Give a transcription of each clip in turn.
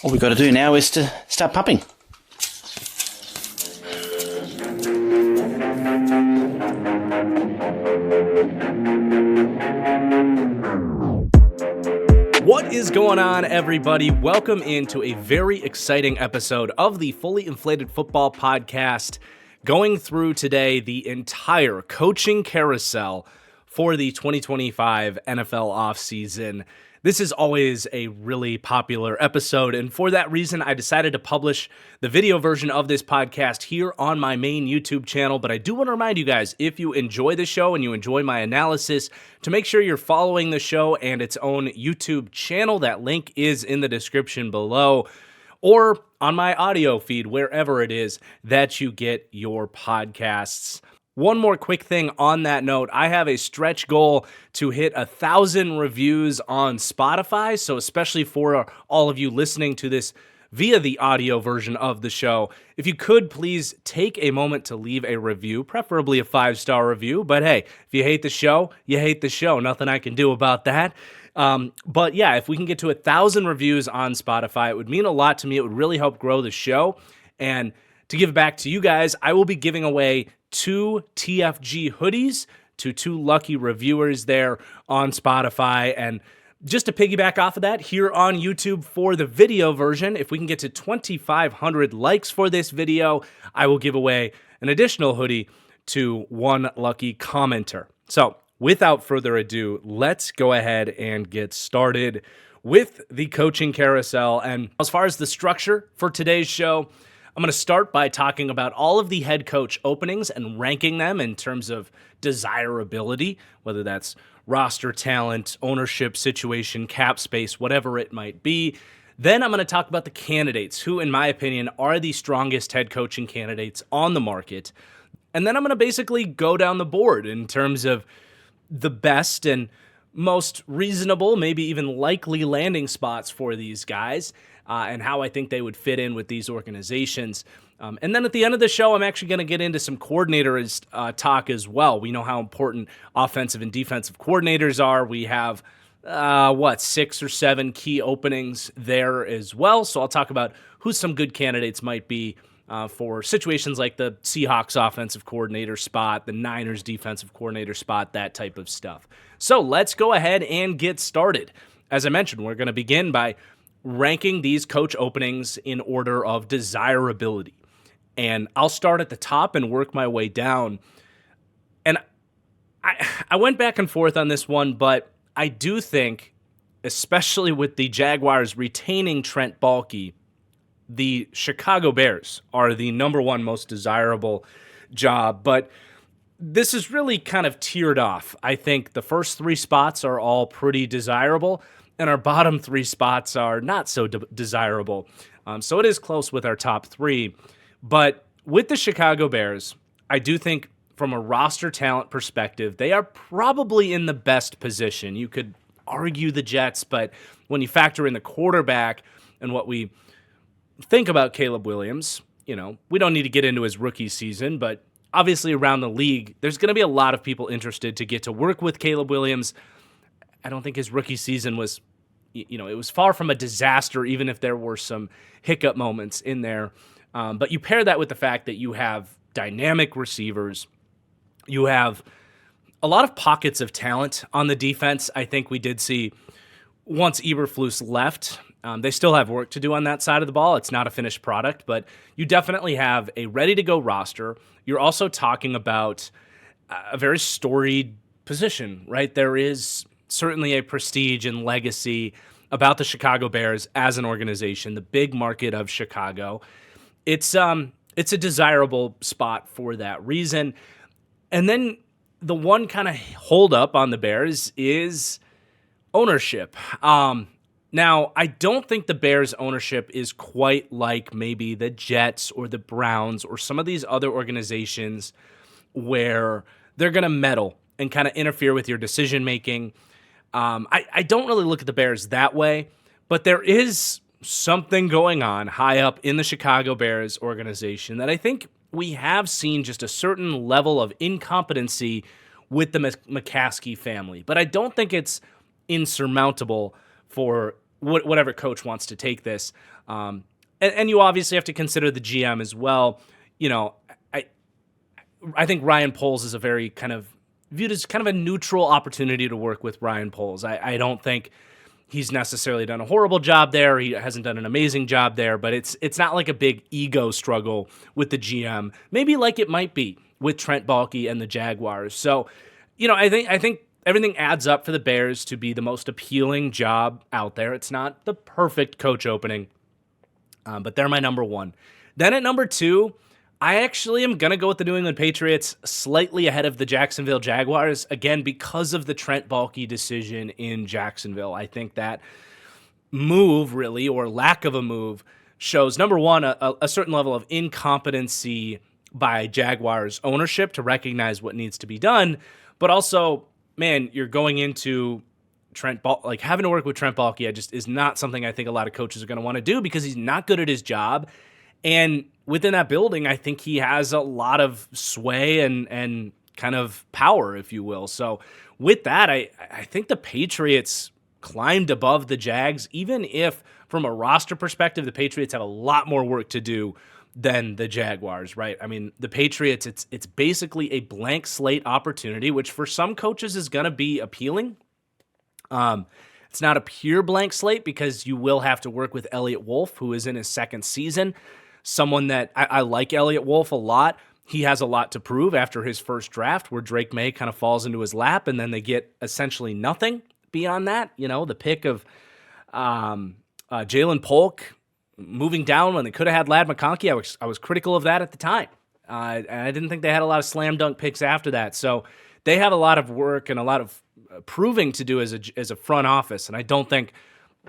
All we've got to do now is to start pumping. What is going on, everybody? Welcome into a very exciting episode of the Fully Inflated Football Podcast, going through today the entire coaching carousel for the 2025 NFL offseason. This is always a really popular episode, and for that reason, I decided to publish the video version of this podcast here on my main YouTube channel. But I do want to remind you guys, if you enjoy the show and you enjoy my analysis, to make sure you're following the show and its own YouTube channel. That link is in the description below, or on my audio feed, wherever it is that you get your podcasts. One more quick thing on that note, I have a stretch goal to hit 1,000 reviews on Spotify, so especially for all of you listening to this via the audio version of the show, if you could please take a moment to leave a review, preferably a 5-star review, but hey, if you hate the show, you hate the show, nothing I can do about that. But yeah, if we can get to 1,000 reviews on Spotify, it would mean a lot to me. It would really help grow the show, and to give back to you guys, I will be giving away 2 TFG hoodies to 2 lucky reviewers there on Spotify. And just to piggyback off of that, here on YouTube for the video version, if we can get to 2,500 likes for this video, I will give away an additional hoodie to 1 lucky commenter. So without further ado, let's go ahead and get started with the coaching carousel. And as far as the structure for today's show, I'm going to start by talking about all of the head coach openings and ranking them in terms of desirability, whether that's roster talent, ownership situation, cap space, whatever it might be. Then I'm going to talk about the candidates who, in my opinion, are the strongest head coaching candidates on the market. And then I'm going to basically go down the board in terms of the best and most reasonable, maybe even likely landing spots for these guys. And how I think they would fit in with these organizations. And then at the end of the show, I'm actually going to get into some coordinators talk as well. We know how important offensive and defensive coordinators are. We have, 6 or 7 key openings there as well. So I'll talk about who some good candidates might be for situations like the Seahawks offensive coordinator spot, the Niners defensive coordinator spot, that type of stuff. So let's go ahead and get started. As I mentioned, we're going to begin by ranking these coach openings in order of desirability. And I'll start at the top and work my way down. And I went back and forth on this one, but I do think, especially with the Jaguars retaining Trent Baalke, the Chicago Bears are the number 1 most desirable job. But this is really kind of tiered off. I think the first 3 spots are all pretty desirable, and our bottom 3 spots are not so desirable. So it is close with our top 3. But with the Chicago Bears, I do think from a roster talent perspective, they are probably in the best position. You could argue the Jets, but when you factor in the quarterback and what we think about Caleb Williams, we don't need to get into his rookie season, but obviously around the league, there's going to be a lot of people interested to get to work with Caleb Williams. I don't think his rookie season was, it was far from a disaster, even if there were some hiccup moments in there. But you pair that with the fact that you have dynamic receivers. You have a lot of pockets of talent on the defense. I think we did see once Eberflus left. They still have work to do on that side of the ball. It's not a finished product, but you definitely have a ready-to-go roster. You're also talking about a very storied position, right? There is certainly a prestige and legacy about the Chicago Bears as an organization, the big market of Chicago. It's a desirable spot for that reason. And then the one kind of holdup on the Bears is ownership. Now, I don't think the Bears' ownership is quite like maybe the Jets or the Browns or some of these other organizations where they're going to meddle and kind of interfere with your decision-making. I don't really look at the Bears that way, but there is something going on high up in the Chicago Bears organization that I think we have seen just a certain level of incompetency with the McCaskey family. But I don't think it's insurmountable for whatever coach wants to take this. And you obviously have to consider the GM as well. You know, I think Ryan Poles is a very kind of viewed as kind of a neutral opportunity to work with Ryan Poles. I don't think he's necessarily done a horrible job there. He hasn't done an amazing job there, but it's not like a big ego struggle with the GM, maybe like it might be with Trent Baalke and the Jaguars. So, I think everything adds up for the Bears to be the most appealing job out there. It's not the perfect coach opening, but they're my number one. Then at number two, I actually am going to go with the New England Patriots slightly ahead of the Jacksonville Jaguars, again, because of the Trent Baalke decision in Jacksonville. I think that move, really, or lack of a move, shows, number one, a certain level of incompetency by Jaguars ownership to recognize what needs to be done, but also, man, you're going into having to work with Trent Baalke just is not something I think a lot of coaches are going to want to do because he's not good at his job. And within that building, I think he has a lot of sway and kind of power, if you will. So with that, I think the Patriots climbed above the Jags, even if from a roster perspective, the Patriots have a lot more work to do than the Jaguars, right? I mean, the Patriots, it's basically a blank slate opportunity, which for some coaches is going to be appealing. It's not a pure blank slate because you will have to work with Elliott Wolf, who is in his second season. Someone that I like Elliott Wolf a lot. He has a lot to prove after his first draft where Drake May kind of falls into his lap and then they get essentially nothing beyond that. The pick of Jalen Polk moving down when they could have had Ladd McConkey. I was critical of that at the time. And I didn't think they had a lot of slam dunk picks after that. So they have a lot of work and a lot of proving to do as a front office. And I don't think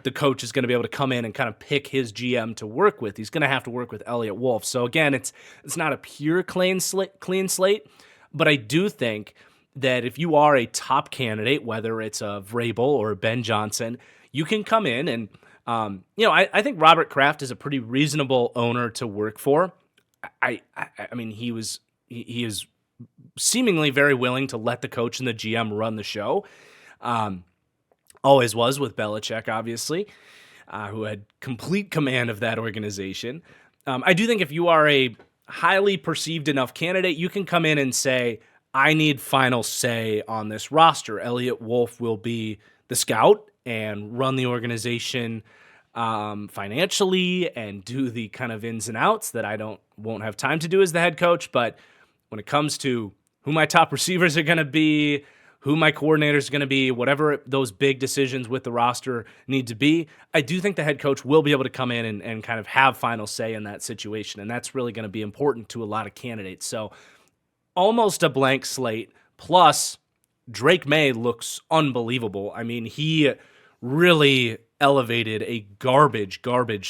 the coach is going to be able to come in and kind of pick his GM to work with. He's going to have to work with Elliott Wolf. So again, it's not a pure clean slate, but I do think that if you are a top candidate, whether it's a Vrabel or a Ben Johnson, you can come in and, I think Robert Kraft is a pretty reasonable owner to work for. I mean, he is seemingly very willing to let the coach and the GM run the show. Always was with Belichick, obviously, who had complete command of that organization. I do think if you are a highly perceived enough candidate, you can come in and say, I need final say on this roster. Elliott Wolf will be the scout and run the organization financially and do the kind of ins and outs that I won't have time to do as the head coach. But when it comes to who my top receivers are going to be, who my coordinators are going to be, whatever those big decisions with the roster need to be, I do think the head coach will be able to come in and kind of have final say in that situation. And that's really going to be important to a lot of candidates. So almost a blank slate. Plus, Drake May looks unbelievable. I mean, he really elevated a garbage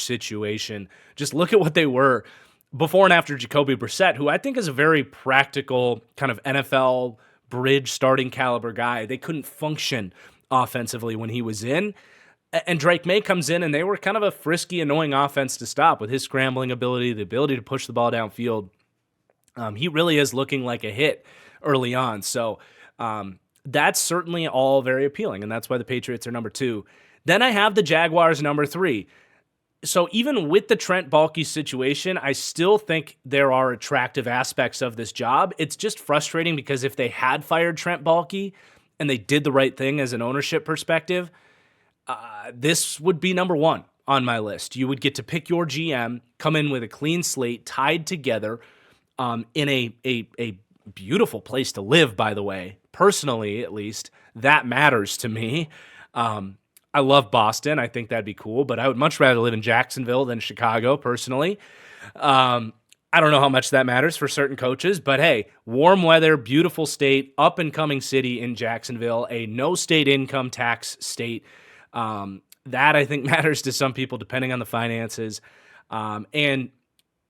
situation. Just look at what they were before and after Jacoby Brissett, who I think is a very practical kind of NFL bridge starting caliber guy. They couldn't function offensively when he was in. And Drake May comes in and they were kind of a frisky, annoying offense to stop with his scrambling ability, the ability to push the ball downfield. He really is looking like a hit early on. So that's certainly all very appealing. And that's why the Patriots are number two. Then I have the Jaguars number three. So even with the Trent Baalke situation, I still think there are attractive aspects of this job. It's just frustrating because if they had fired Trent Baalke and they did the right thing as an ownership perspective, this would be number one on my list. You would get to pick your GM, come in with a clean slate, tied together in a beautiful place to live, by the way. Personally, at least, that matters to me. I love Boston. I think that'd be cool, but I would much rather live in Jacksonville than Chicago, personally. I don't know how much that matters for certain coaches, but hey, warm weather, beautiful state, up-and-coming city in Jacksonville, a no-state income tax state. That, I think, matters to some people depending on the finances. And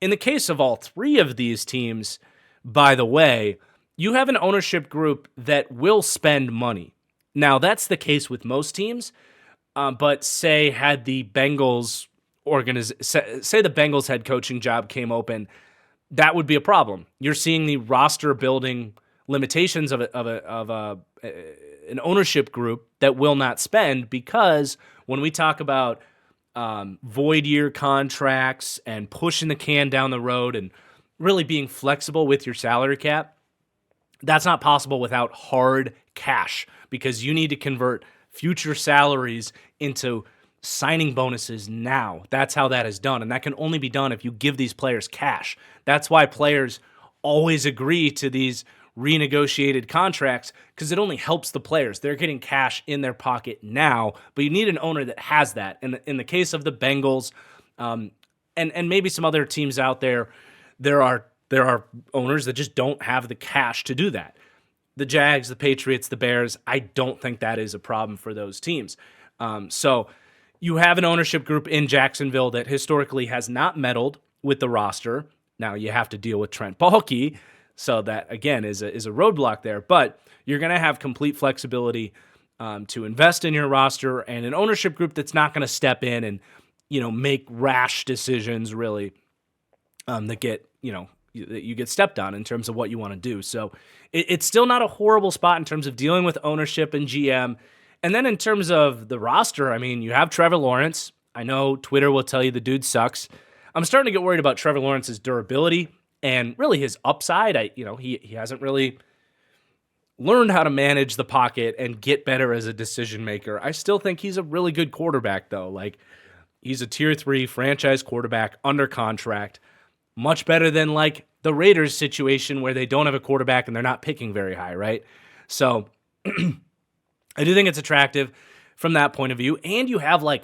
in the case of all three of these teams, by the way, you have an ownership group that will spend money. Now, that's the case with most teams. But say the Bengals head coaching job came open, that would be a problem. You're seeing the roster building limitations of an ownership group that will not spend, because when we talk about void year contracts and pushing the can down the road and really being flexible with your salary cap, that's not possible without hard cash, because you need to convert future salaries into signing bonuses now. That's how that is done. And that can only be done if you give these players cash. That's why players always agree to these renegotiated contracts, because it only helps the players. They're getting cash in their pocket now, but you need an owner that has that. And in the case of the Bengals, and maybe some other teams out there, there are owners that just don't have the cash to do that. The Jags, the Patriots, the Bears, I don't think that is a problem for those teams. So you have an ownership group in Jacksonville that historically has not meddled with the roster. Now you have to deal with Trent Baalke, so that, again, is a roadblock there. But you're going to have complete flexibility to invest in your roster, and an ownership group that's not going to step in and, make rash decisions, really, that get, that you get stepped on in terms of what you want to do. So it's still not a horrible spot in terms of dealing with ownership and GM. And then in terms of the roster, I mean, you have Trevor Lawrence. I know Twitter will tell you the dude sucks. I'm starting to get worried about Trevor Lawrence's durability and really his upside. He hasn't really learned how to manage the pocket and get better as a decision maker. I still think he's a really good quarterback, though. Like, he's a tier 3 franchise quarterback under contract. Much better than like the Raiders situation where they don't have a quarterback and they're not picking very high, right? So I do think it's attractive from that point of view. And you have like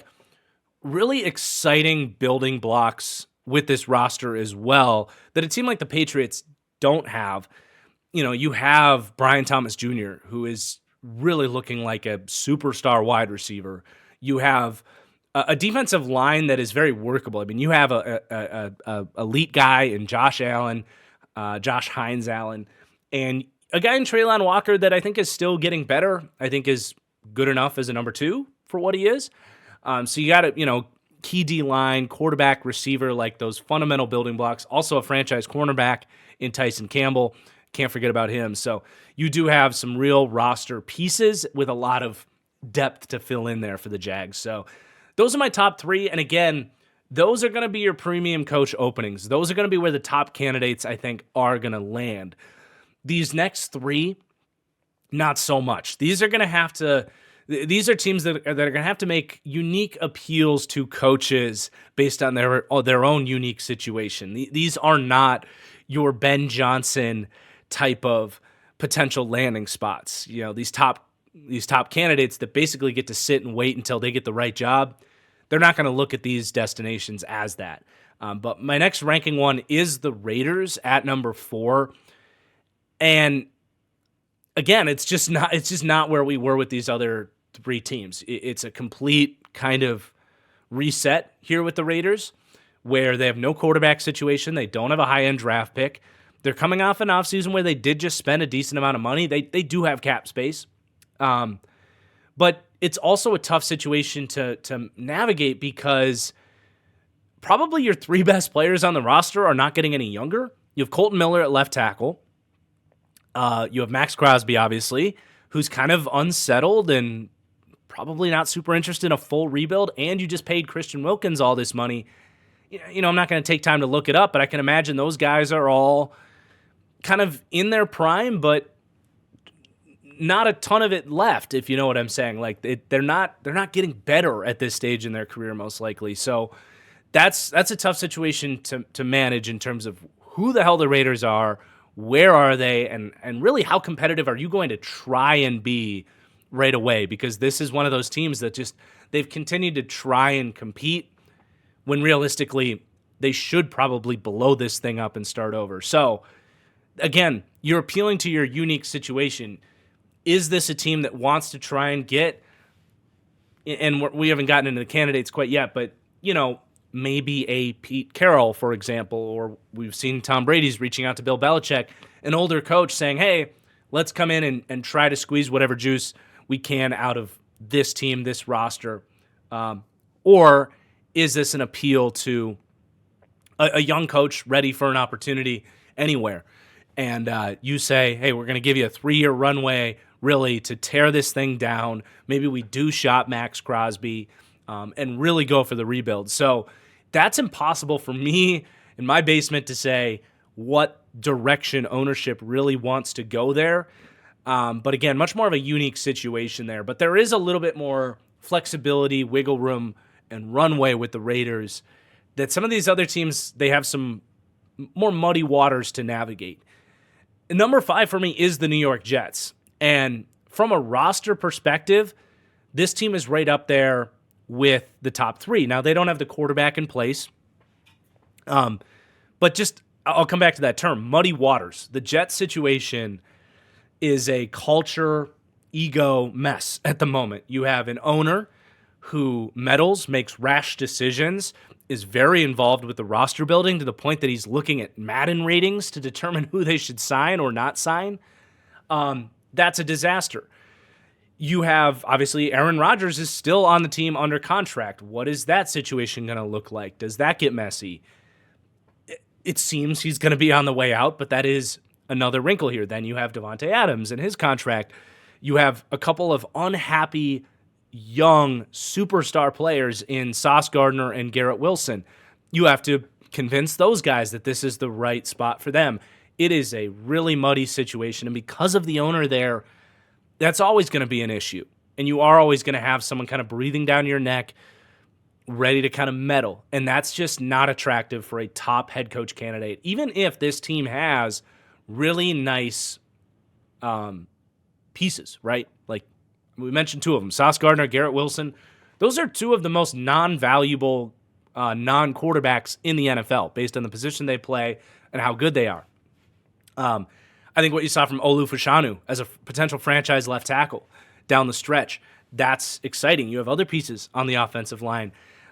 really exciting building blocks with this roster as well that a team like the Patriots don't have. You have Brian Thomas Jr., who is really looking like a superstar wide receiver. You have a defensive line that is very workable. I mean, you have a elite guy in Josh Hines Allen, and a guy in Treylon Walker that I think is still getting better. I think is good enough as a number 2 for what he is. So you got to, key D line, quarterback, receiver, like those fundamental building blocks. Also a franchise cornerback in Tyson Campbell. Can't forget about him. So you do have some real roster pieces with a lot of depth to fill in there for the Jags. So those are my top 3. And again, those are going to be your premium coach openings. Those are going to be where the top candidates, I think, are going to land. These next 3, not so much. These are teams that are going to have to make unique appeals to coaches based on their own unique situation. These are not your Ben Johnson type of potential landing spots. These top candidates that basically get to sit and wait until they get the right job. They're not going to look at these destinations as that. But my next ranking one is the Raiders at number 4. And again, it's just not where we were with these other 3 teams. It's a complete kind of reset here with the Raiders, where they have no quarterback situation. They don't have a high-end draft pick. They're coming off an offseason where they did just spend a decent amount of money. They do have cap space. But it's also a tough situation to navigate, because probably your 3 best players on the roster are not getting any younger. You have Colton Miller at left tackle. You have Max Crosby, obviously, who's kind of unsettled and probably not super interested in a full rebuild. And you just paid Christian Wilkins all this money. I'm not going to take time to look it up, but I can imagine those guys are all kind of in their prime, but not a ton of it left, if you know what I'm saying. Like, they're not getting better at this stage in their career, most likely. So that's a tough situation to manage in terms of who the hell the Raiders are, where are they, and really how competitive are you going to try and be right away? Because this is one of those teams that they've continued to try and compete when realistically they should probably blow this thing up and start over. So again, you're appealing to your unique situation. Is this a team that wants to try and get, and we haven't gotten into the candidates quite yet, but, maybe a Pete Carroll, for example, or we've seen Tom Brady's reaching out to Bill Belichick, an older coach saying, hey, let's come in and try to squeeze whatever juice we can out of this team, this roster. Or is this an appeal to a young coach ready for an opportunity anywhere? and you say, hey, we're going to give you a 3-year runway really to tear this thing down. Maybe we do shop Max Crosby and really go for the rebuild. So that's impossible for me in my basement to say what direction ownership really wants to go there. But again, much more of a unique situation there. But there is a little bit more flexibility, wiggle room, and runway with the Raiders that some of these other teams, they have some more muddy waters to navigate. Number 5 for me is the New York Jets. And from a roster perspective, this team is right up there with the top 3. Now, they don't have the quarterback in place. But just, I'll come back to that term, muddy waters. The Jets situation is a culture, ego mess at the moment. You have an owner who meddles, makes rash decisions, is very involved with the roster building to the point that he's looking at Madden ratings to determine who they should sign or not sign. That's a disaster. You have, obviously, Aaron Rodgers is still on the team under contract. What is that situation going to look like? Does that get messy? It seems he's going to be on the way out, but that is another wrinkle here. Then you have Devontae Adams and his contract. You have a couple of unhappy young superstar players in Sauce Gardner and Garrett Wilson. You have to convince those guys that this is the right spot for them. It is a really muddy situation, and because of the owner there, that's always going to be an issue. And you are always going to have someone kind of breathing down your neck, ready to kind of meddle, and that's just not attractive for a top head coach candidate, even if this team has really nice pieces, right? Like we mentioned 2 of them, Sauce Gardner, Garrett Wilson. Those are 2 of the most non-valuable non-quarterbacks in the NFL based on the position they play and how good they are. I think what you saw from Olu Fashanu as a potential franchise left tackle down the stretch, that's exciting. You have other pieces on the offensive line,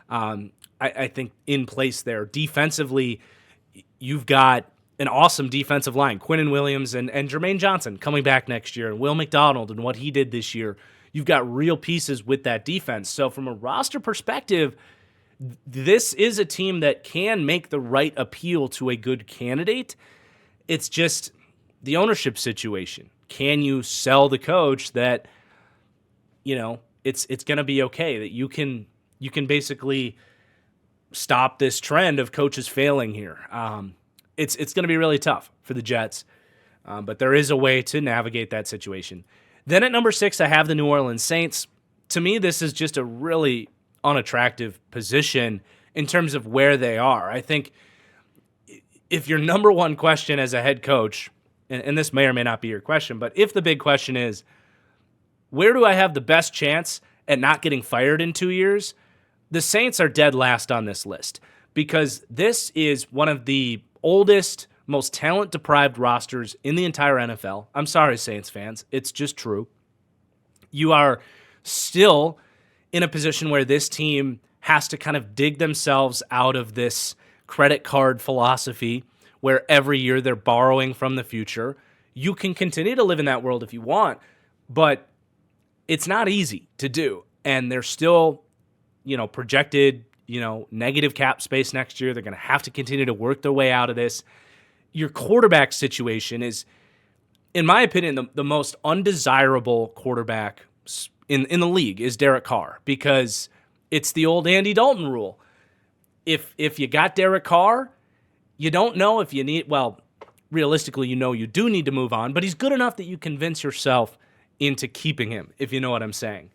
I think, in place there. Defensively, you've got an awesome defensive line. Quinnen Williams and Jermaine Johnson coming back next year, and Will McDonald and what he did this year. You've got real pieces with that defense. So from a roster perspective, this is a team that can make the right appeal to a good candidate. It's just the ownership situation. Can you sell the coach that, it's going to be okay, that you can basically stop this trend of coaches failing here? It's going to be really tough for the Jets, but there is a way to navigate that situation. Then at number 6, I have the New Orleans Saints. To me, this is just a really unattractive position in terms of where they are. I think if your number one question as a head coach, and this may or may not be your question, but if the big question is, where do I have the best chance at not getting fired in 2 years? The Saints are dead last on this list because this is one of the oldest, most talent-deprived rosters in the entire NFL. I'm sorry, Saints fans. It's just true. You are still in a position where this team has to kind of dig themselves out of this credit card philosophy where every year they're borrowing from the future. You can continue to live in that world if you want, but it's not easy to do. And they're still, projected, negative cap space next year. They're going to have to continue to work their way out of this. Your quarterback situation is, in my opinion, the most undesirable quarterback in the league is Derek Carr, because it's the old Andy Dalton rule. If you got Derek Carr, you don't know if you need, realistically, you do need to move on, but he's good enough that you convince yourself into keeping him, if you know what I'm saying.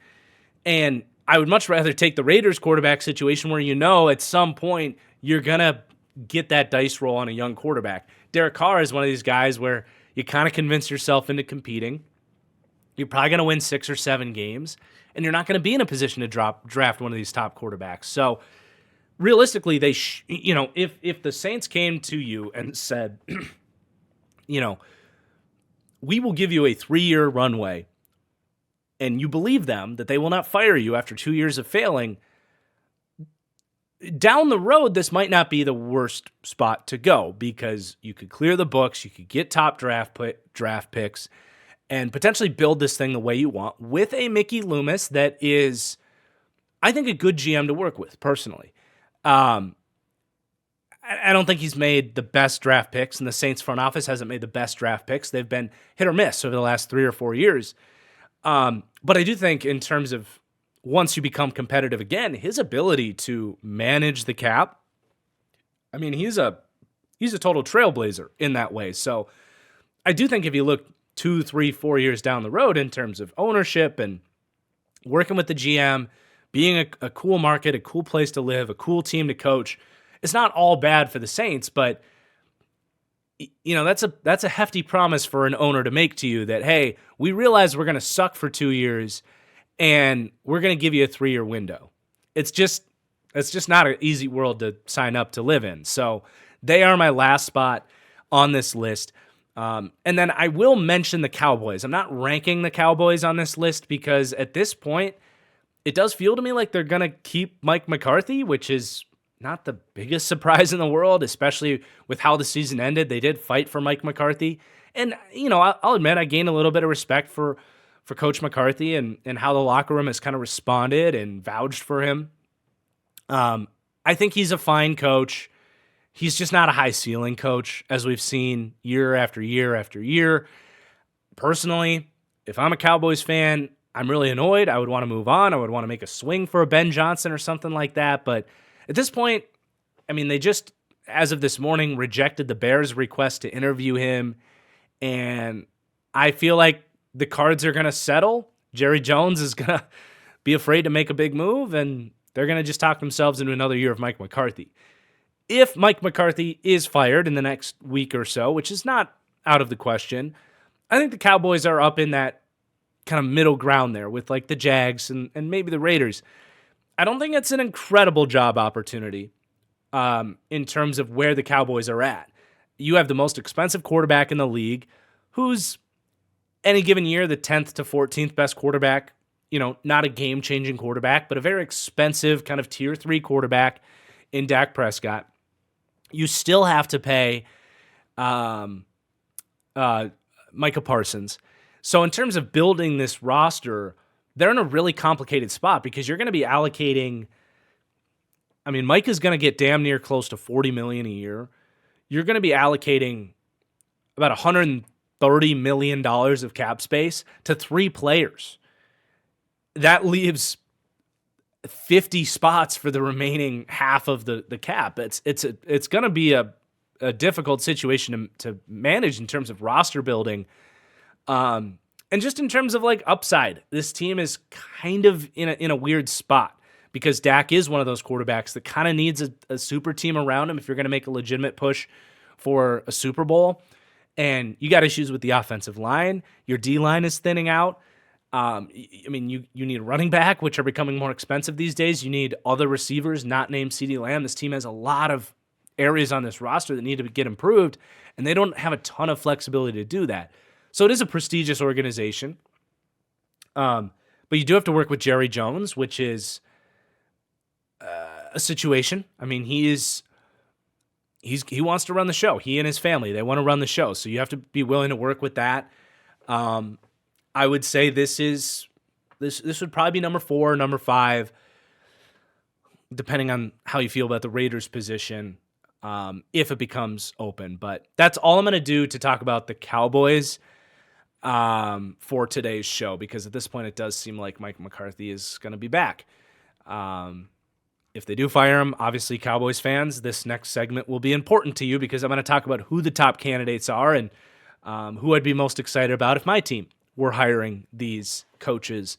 And I would much rather take the Raiders quarterback situation where at some point you're going to get that dice roll on a young quarterback. Derek Carr is one of these guys where you kind of convince yourself into competing. You're probably going to win 6 or 7 games, and you're not going to be in a position to draft one of these top quarterbacks. So realistically, if the Saints came to you and said, we will give you a 3-year runway, and you believe them that they will not fire you after 2 years of failing, down the road, this might not be the worst spot to go because you could clear the books, you could get top draft picks, and potentially build this thing the way you want with a Mickey Loomis that is, I think, a good GM to work with, personally. I don't think he's made the best draft picks, and the Saints front office hasn't made the best draft picks. They've been hit or miss over the last 3 or 4 years. But I do think in terms of once you become competitive again, his ability to manage the cap, I mean, he's a total trailblazer in that way. So I do think if you look 2, 3, 4 years down the road in terms of ownership and working with the GM, being a cool market, a cool place to live, a cool team to coach, it's not all bad for the Saints, but that's a hefty promise for an owner to make to you that, hey, we realize we're going to suck for 2 years and we're going to give you a 3-year window. It's just not an easy world to sign up to live in. So they are my last spot on this list. And then I will mention the Cowboys. I'm not ranking the Cowboys on this list because at this point, it does feel to me like they're going to keep Mike McCarthy, which is not the biggest surprise in the world, especially with how the season ended. They did fight for Mike McCarthy. And, I'll admit I gained a little bit of respect for Coach McCarthy and how the locker room has kind of responded and vouched for him. I think he's a fine coach. He's just not a high ceiling coach, as we've seen year after year after year. Personally, if I'm a Cowboys fan, I'm really annoyed. I would want to move on. I would want to make a swing for a Ben Johnson or something like that. But at this point, I mean, they just, as of this morning, rejected the Bears' request to interview him. And I feel like the cards are going to settle. Jerry Jones is going to be afraid to make a big move, and they're going to just talk themselves into another year of Mike McCarthy. If Mike McCarthy is fired in the next week or so, which is not out of the question, I think the Cowboys are up in that kind of middle ground there with like the Jags and maybe the Raiders. I don't think it's an incredible job opportunity in terms of where the Cowboys are at. You have the most expensive quarterback in the league, who's any given year the 10th to 14th best quarterback. Not a game-changing quarterback, but a very expensive kind of tier 3 quarterback in Dak Prescott. You still have to pay Micah Parsons. So in terms of building this roster, they're in a really complicated spot because you're going to be allocating, I mean, Micah's going to get damn near close to $40 million a year. You're going to be allocating about $130 million of cap space to 3 players. That leaves 50 spots for the remaining half of the cap. It's going to be a difficult situation to manage in terms of roster building. And just in terms of like upside, this team is kind of in a weird spot because Dak is one of those quarterbacks that kind of needs a super team around him if you're going to make a legitimate push for a Super Bowl. And you got issues with the offensive line. Your D-line is thinning out. I mean, you need a running back, which are becoming more expensive these days. You need other receivers not named CeeDee Lamb. This team has a lot of areas on this roster that need to get improved, and they don't have a ton of flexibility to do that. So it is a prestigious organization. But you do have to work with Jerry Jones, which is a situation. I mean, he wants to run the show. He and his family, they want to run the show. So you have to be willing to work with that. I would say this would probably be number 4, number 5, depending on how you feel about the Raiders' position, if it becomes open. But that's all I'm going to do to talk about the Cowboys for today's show, because at this point it does seem like Mike McCarthy is going to be back. If they do fire him, obviously, Cowboys fans, this next segment will be important to you because I'm going to talk about who the top candidates are and who I'd be most excited about if my team were hiring these coaches.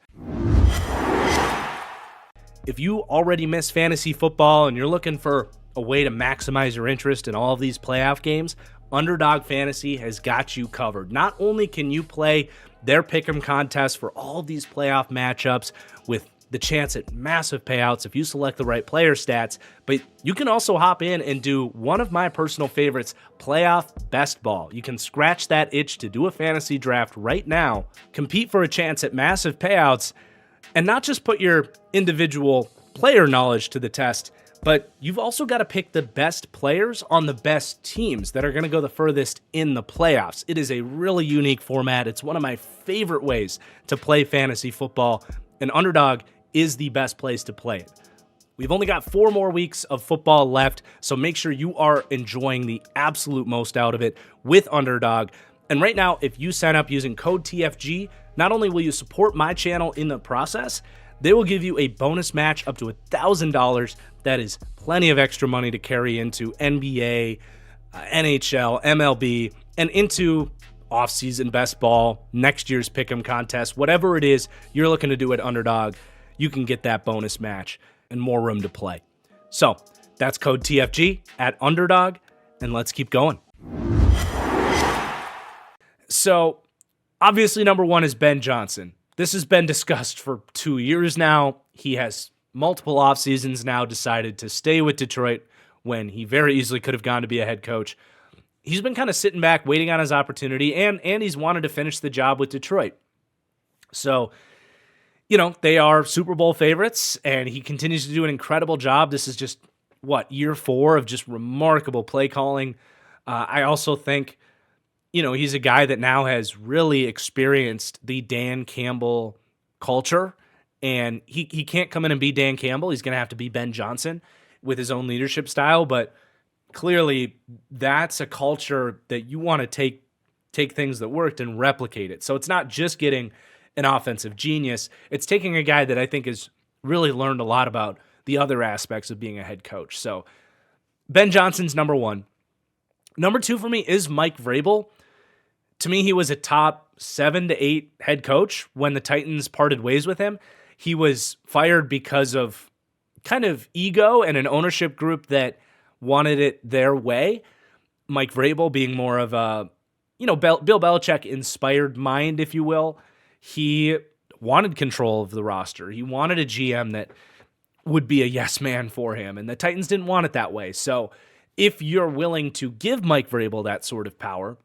If you already miss fantasy football and you're looking for a way to maximize your interest in all of these playoff games, Underdog Fantasy has got you covered. Not only can you play their pick'em contest for all of these playoff matchups with the chance at massive payouts if you select the right player stats, but you can also hop in and do one of my personal favorites, Playoff Best Ball. You can scratch that itch to do a fantasy draft right now, compete for a chance at massive payouts, and not just put your individual player knowledge to the test, but you've also got to pick the best players on the best teams that are going to go the furthest in the playoffs. It is a really unique format. It's one of my favorite ways to play fantasy football, and Underdog is the best place to play it. We've only got 4 more weeks of football left, so make sure you are enjoying the absolute most out of it with Underdog. And right now, if you sign up using code TFG, not only will you support my channel in the process, they will give you a bonus match up to $1,000. That is plenty of extra money to carry into NBA, NHL, MLB, and into off-season best ball, next year's Pick'em contest, whatever it is you're looking to do at Underdog, you can get that bonus match and more room to play. So that's code TFG at Underdog, and let's keep going. So obviously number 1 is Ben Johnson. This has been discussed for 2 years now. He has multiple off seasons now decided to stay with Detroit when he very easily could have gone to be a head coach. He's been kind of sitting back, waiting on his opportunity, and he's wanted to finish the job with Detroit. So, they are Super Bowl favorites, and he continues to do an incredible job. This is just, year 4 of just remarkable play calling. I also think, he's a guy that now has really experienced the Dan Campbell culture, and he can't come in and be Dan Campbell. He's going to have to be Ben Johnson with his own leadership style, but clearly that's a culture that you want to take things that worked and replicate it. So it's not just getting an offensive genius. It's taking a guy that I think has really learned a lot about the other aspects of being a head coach. So Ben Johnson's number 1. Number 2 for me is Mike Vrabel. To me, he was a top 7 to 8 head coach when the Titans parted ways with him. He was fired because of kind of ego and an ownership group that wanted it their way. Mike Vrabel being more of a, Bill Belichick inspired mind, if you will. He wanted control of the roster. He wanted a GM that would be a yes man for him, and the Titans didn't want it that way. So if you're willing to give Mike Vrabel that sort of power,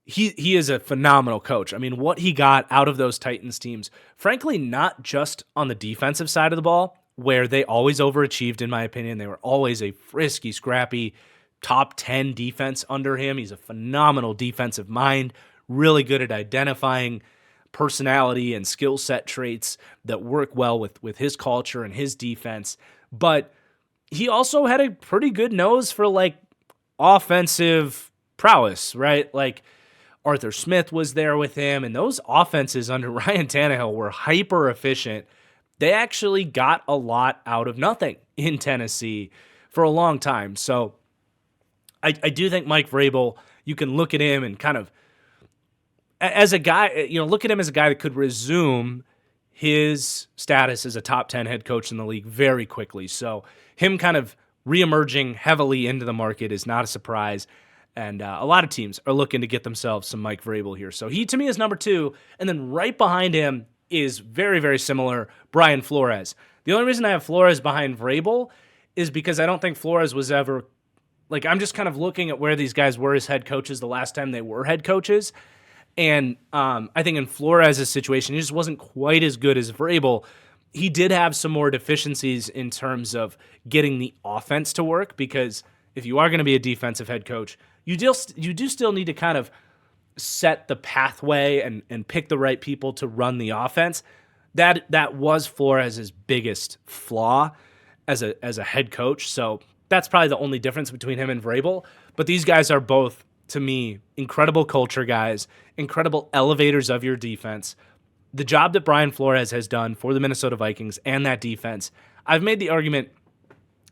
he is a phenomenal coach. I mean, what he got out of those Titans teams, frankly, not just on the defensive side of the ball, where they always overachieved, in my opinion. They were always a frisky, scrappy, top 10 defense under him. He's a phenomenal defensive mind, really good at identifying personality and skill set traits that work well with his culture and his defense. But he also had a pretty good nose for offensive prowess, right? Arthur Smith was there with him, and those offenses under Ryan Tannehill were hyper efficient. They actually got a lot out of nothing in Tennessee for a long time. So I do think Mike Vrabel, you can look at him and kind of, as a guy, look at him as a guy that could resume his status as a top 10 head coach in the league very quickly. So him kind of reemerging heavily into the market is not a surprise. And a lot of teams are looking to get themselves some Mike Vrabel here. So he, to me, is number 2. And then right behind him is very, very similar, Brian Flores. The only reason I have Flores behind Vrabel is because I don't think Flores was ever, I'm just kind of looking at where these guys were as head coaches the last time they were head coaches. And I think in Flores' situation, he just wasn't quite as good as Vrabel. He did have some more deficiencies in terms of getting the offense to work, because if you are going to be a defensive head coach, you do still need to kind of set the pathway and pick the right people to run the offense. That was Flores' biggest flaw as a head coach. So that's probably the only difference between him and Vrabel. But these guys are both, to me, incredible culture guys, incredible elevators of your defense. The job that Brian Flores has done for the Minnesota Vikings and that defense, I've made the argument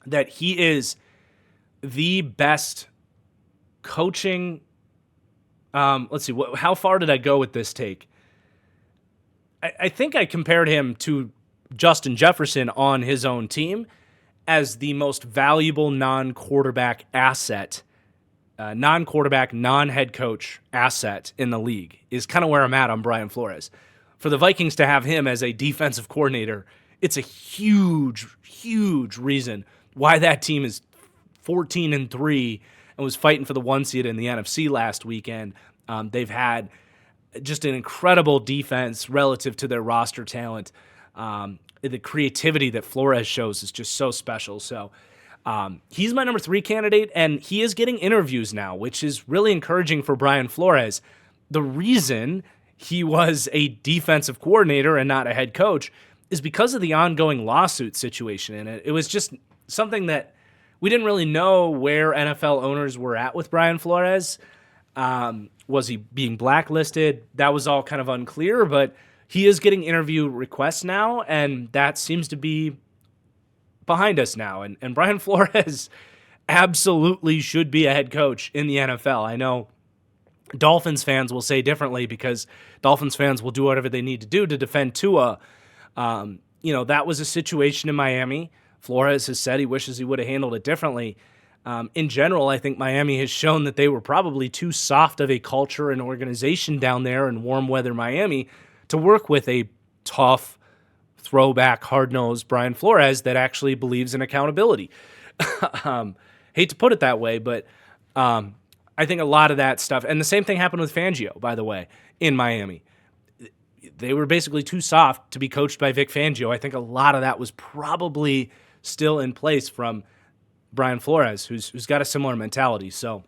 that he is the best coaching. Let's see, how far did I go with this take? I think I compared him to Justin Jefferson on his own team as the most valuable non-quarterback asset, non-head coach asset in the league, is kind of where I'm at on Brian Flores. For the Vikings to have him as a defensive coordinator, it's a huge, huge reason why that team is 14-3 and was fighting for the 1 seed in the NFC last weekend. They've had just an incredible defense relative to their roster talent. The creativity that Flores shows is just so special. So he's my number 3 candidate, and he is getting interviews now, which is really encouraging for Brian Flores. The reason he was a defensive coordinator and not a head coach is because of the ongoing lawsuit situation. And it was just something that we didn't really know where NFL owners were at with Brian Flores. Was he being blacklisted? That was all kind of unclear, but he is getting interview requests now, and that seems to be behind us now. And Brian Flores absolutely should be a head coach in the NFL. I know Dolphins fans will say differently because Dolphins fans will do whatever they need to do to defend Tua. That was a situation in Miami. Flores has said he wishes he would have handled it differently. In general, I think Miami has shown that they were probably too soft of a culture and organization down there in warm weather Miami to work with a tough, throwback, hard-nosed Brian Flores that actually believes in accountability. Hate to put it that way, but I think a lot of that stuff, and the same thing happened with Fangio, by the way, in Miami. They were basically too soft to be coached by Vic Fangio. I think a lot of that was probably still in place from Brian Flores, who's got a similar mentality. So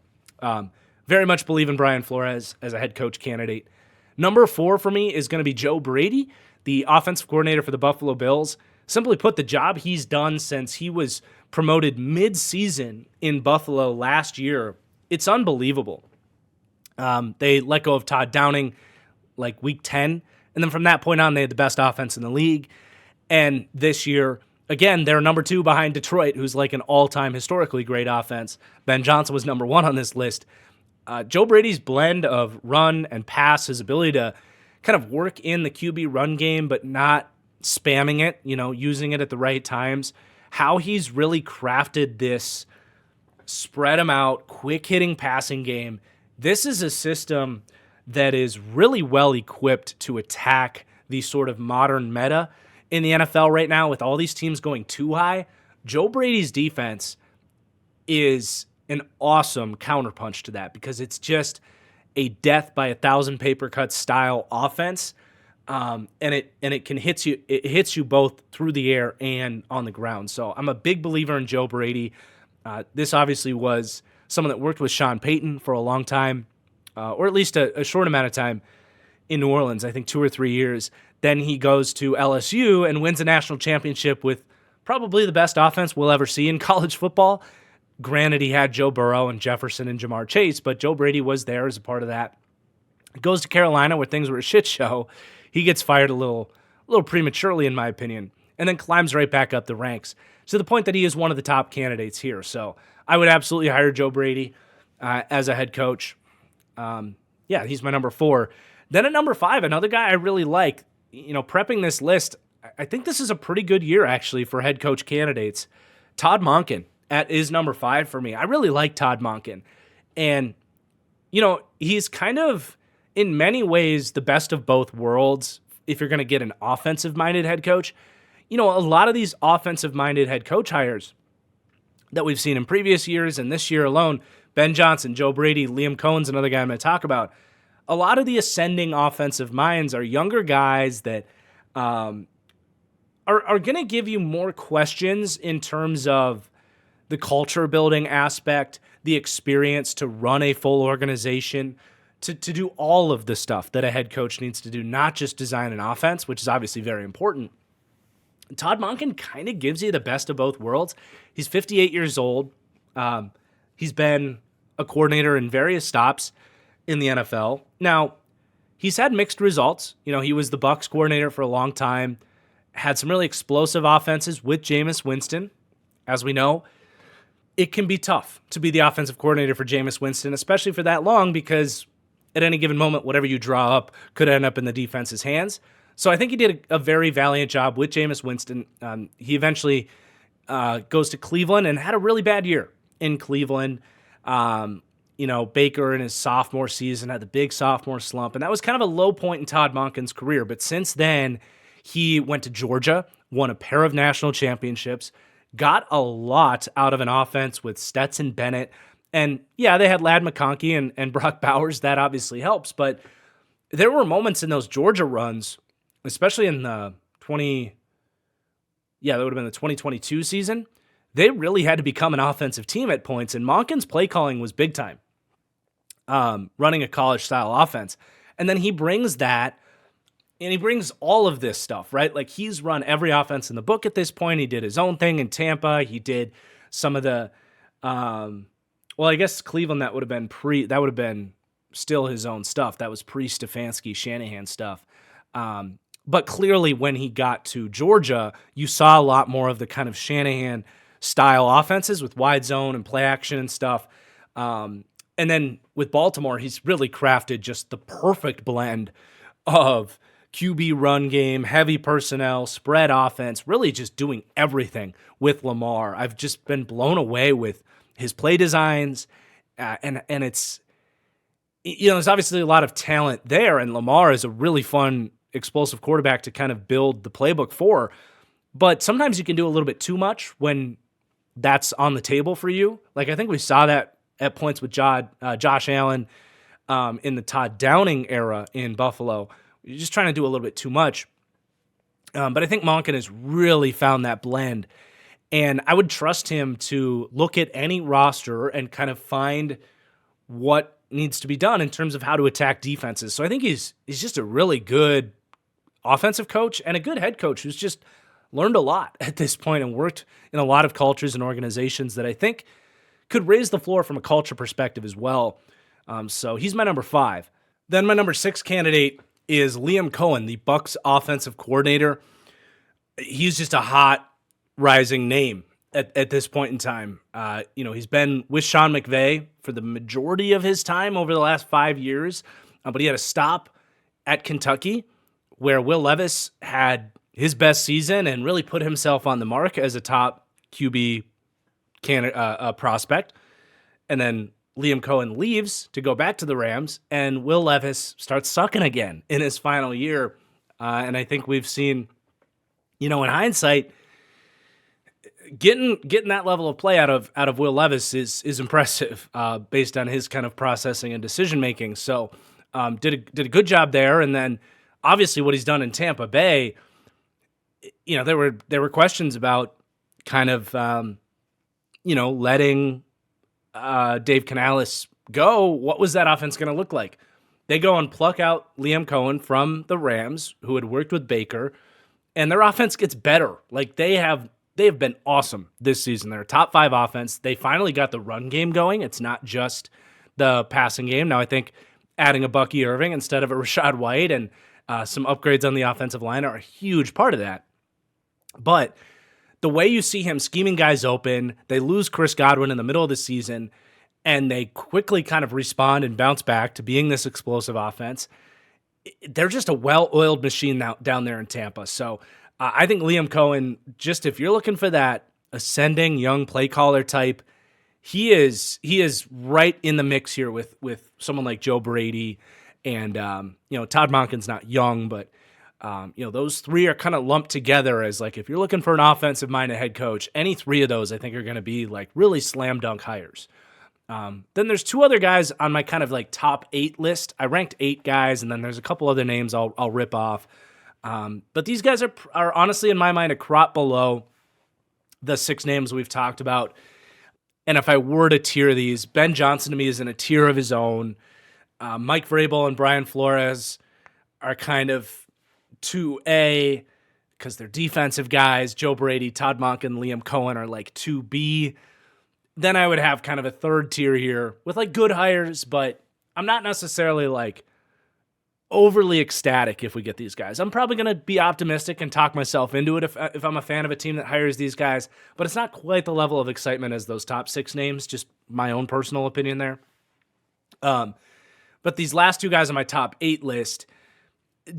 very much believe in Brian Flores as a head coach candidate. Number 4 for me is going to be Joe Brady, the offensive coordinator for the Buffalo Bills. Simply put, the job he's done since he was promoted mid-season in Buffalo last year, it's unbelievable. They let go of Todd Downing like week 10, and then from that point on, they had the best offense in the league. And this year, again, they're number 2 behind Detroit, who's like an all-time historically great offense. Ben Johnson was number 1 on this list. Joe Brady's blend of run and pass, his ability to kind of work in the QB run game but not spamming it, using it at the right times, how he's really crafted this spread them out, quick-hitting passing game. This is a system that is really well equipped to attack the sort of modern meta in the NFL right now with all these teams going too high. Joe Brady's defense is an awesome counterpunch to that because it's just a death by 1,000 paper cuts style offense, and it can hits you both through the air and on the ground. So I'm a big believer in Joe Brady. This obviously was someone that worked with Sean Payton for a long time, or at least a short amount of time in New Orleans, I think 2 or 3 years. Then he goes to LSU and wins a national championship with probably the best offense we'll ever see in college football. Granted, he had Joe Burrow and Jefferson and Jamar Chase, but Joe Brady was there as a part of that. Goes to Carolina where things were a shit show. He gets fired a little prematurely, in my opinion, and then climbs right back up the ranks to the point that he is one of the top candidates here. So I would absolutely hire Joe Brady as a head coach. He's my number 4. Then at number 5, another guy I really like. Prepping this list, I think this is a pretty good year, actually, for head coach candidates. Todd Monken is number 5 for me. I really like Todd Monken. And, he's kind of, in many ways, the best of both worlds if you're going to get an offensive-minded head coach. A lot of these offensive-minded head coach hires that we've seen in previous years and this year alone, Ben Johnson, Joe Brady, Liam Cohen's another guy I'm going to talk about. A lot of the ascending offensive minds are younger guys that are going to give you more questions in terms of the culture building aspect, the experience to run a full organization, to do all of the stuff that a head coach needs to do, not just design an offense, which is obviously very important. Todd Monken kind of gives you the best of both worlds. He's 58 years old. He's been a coordinator in various stops in the NFL. Now, he's had mixed results. He was the Bucs coordinator for a long time, had some really explosive offenses with Jameis Winston. As we know, it can be tough to be the offensive coordinator for Jameis Winston, especially for that long, because at any given moment, whatever you draw up could end up in the defense's hands. So I think he did a very valiant job with Jameis Winston. He eventually goes to Cleveland and had a really bad year in Cleveland. Baker in his sophomore season had the big sophomore slump, and that was kind of a low point in Todd Monken's career. But since then, he went to Georgia, won a pair of national championships, got a lot out of an offense with Stetson Bennett. And yeah, they had Ladd McConkey and Brock Bowers. That obviously helps. But there were moments in those Georgia runs, especially in the 2022 season, they really had to become an offensive team at points. And Monken's play calling was big time, running a college-style offense. And then he brings that And he brings all of this stuff, right? Like he's run every offense in the book at this point. He did his own thing in Tampa. He did some of the, well, I guess Cleveland, that would have been still his own stuff. That was pre-Stefanski, Shanahan stuff. But clearly when he got to Georgia, you saw a lot more of the kind of Shanahan style offenses with wide zone and play action and stuff. And then with Baltimore, he's really crafted just the perfect blend of QB run game, heavy personnel, spread offense, really just doing everything with Lamar. I've just been blown away with his play designs, and it's, there's obviously a lot of talent there, and Lamar is a really fun, explosive quarterback to kind of build the playbook for, but sometimes you can do a little bit too much when that's on the table for you. Like I think we saw that at points with Josh Allen in the Todd Downing era in Buffalo. You're just trying to do a little bit too much. But I think Monken has really found that blend. And I would trust him to look at any roster and kind of find what needs to be done in terms of how to attack defenses. So I think he's just a really good offensive coach and a good head coach who's just learned a lot at this point and worked in a lot of cultures and organizations that I think could raise the floor from a culture perspective as well. So he's my number 5. Then my number 6 candidate is Liam Cohen, the Bucs offensive coordinator. He's just a hot rising name at this point in time. He's been with Sean McVay for the majority of his time over the last 5 years, but he had a stop at Kentucky where Will Levis had his best season and really put himself on the mark as a top QB prospect. And then Liam Cohen leaves to go back to the Rams, and Will Levis starts sucking again in his final year. And I think we've seen, in hindsight, getting that level of play out of Will Levis is impressive based on his kind of processing and decision making. So did a good job there. And then obviously what he's done in Tampa Bay, there were questions about kind of letting Dave Canales go. What was that offense going to look like? They go and pluck out Liam Cohen from the Rams, who had worked with Baker, and their offense gets better. Like they have been awesome this season. They're a top 5 offense. They finally got the run game going. It's not just the passing game. Now I think adding a Bucky Irving instead of a Rashad White and some upgrades on the offensive line are a huge part of that. But the way you see him scheming guys open, they lose Chris Godwin in the middle of the season, and they quickly kind of respond and bounce back to being this explosive offense. They're just a well-oiled machine down there in Tampa. So I think Liam Cohen, just if you're looking for that ascending young play caller type, he is right in the mix here with someone like Joe Brady and Todd Monken's not young, but those three are kind of lumped together as like if you're looking for an offensive-minded head coach, any three of those I think are going to be like really slam dunk hires. Then there's 2 other guys on my kind of like top 8 list. I ranked 8 guys, and then there's a couple other names I'll rip off. But these guys are honestly in my mind a crop below the 6 names we've talked about. And if I were to tier these, Ben Johnson to me is in a tier of his own. Mike Vrabel and Brian Flores are kind of 2A because they're defensive guys. Joe Brady, Todd Monken, Liam Cohen are like 2B. Then I would have kind of a third tier here with like good hires, but I'm not necessarily like overly ecstatic if we get these guys. I'm probably going to be optimistic and talk myself into it if I'm a fan of a team that hires these guys, but it's not quite the level of excitement as those top 6 names, just my own personal opinion there. But these last 2 guys on my top 8 list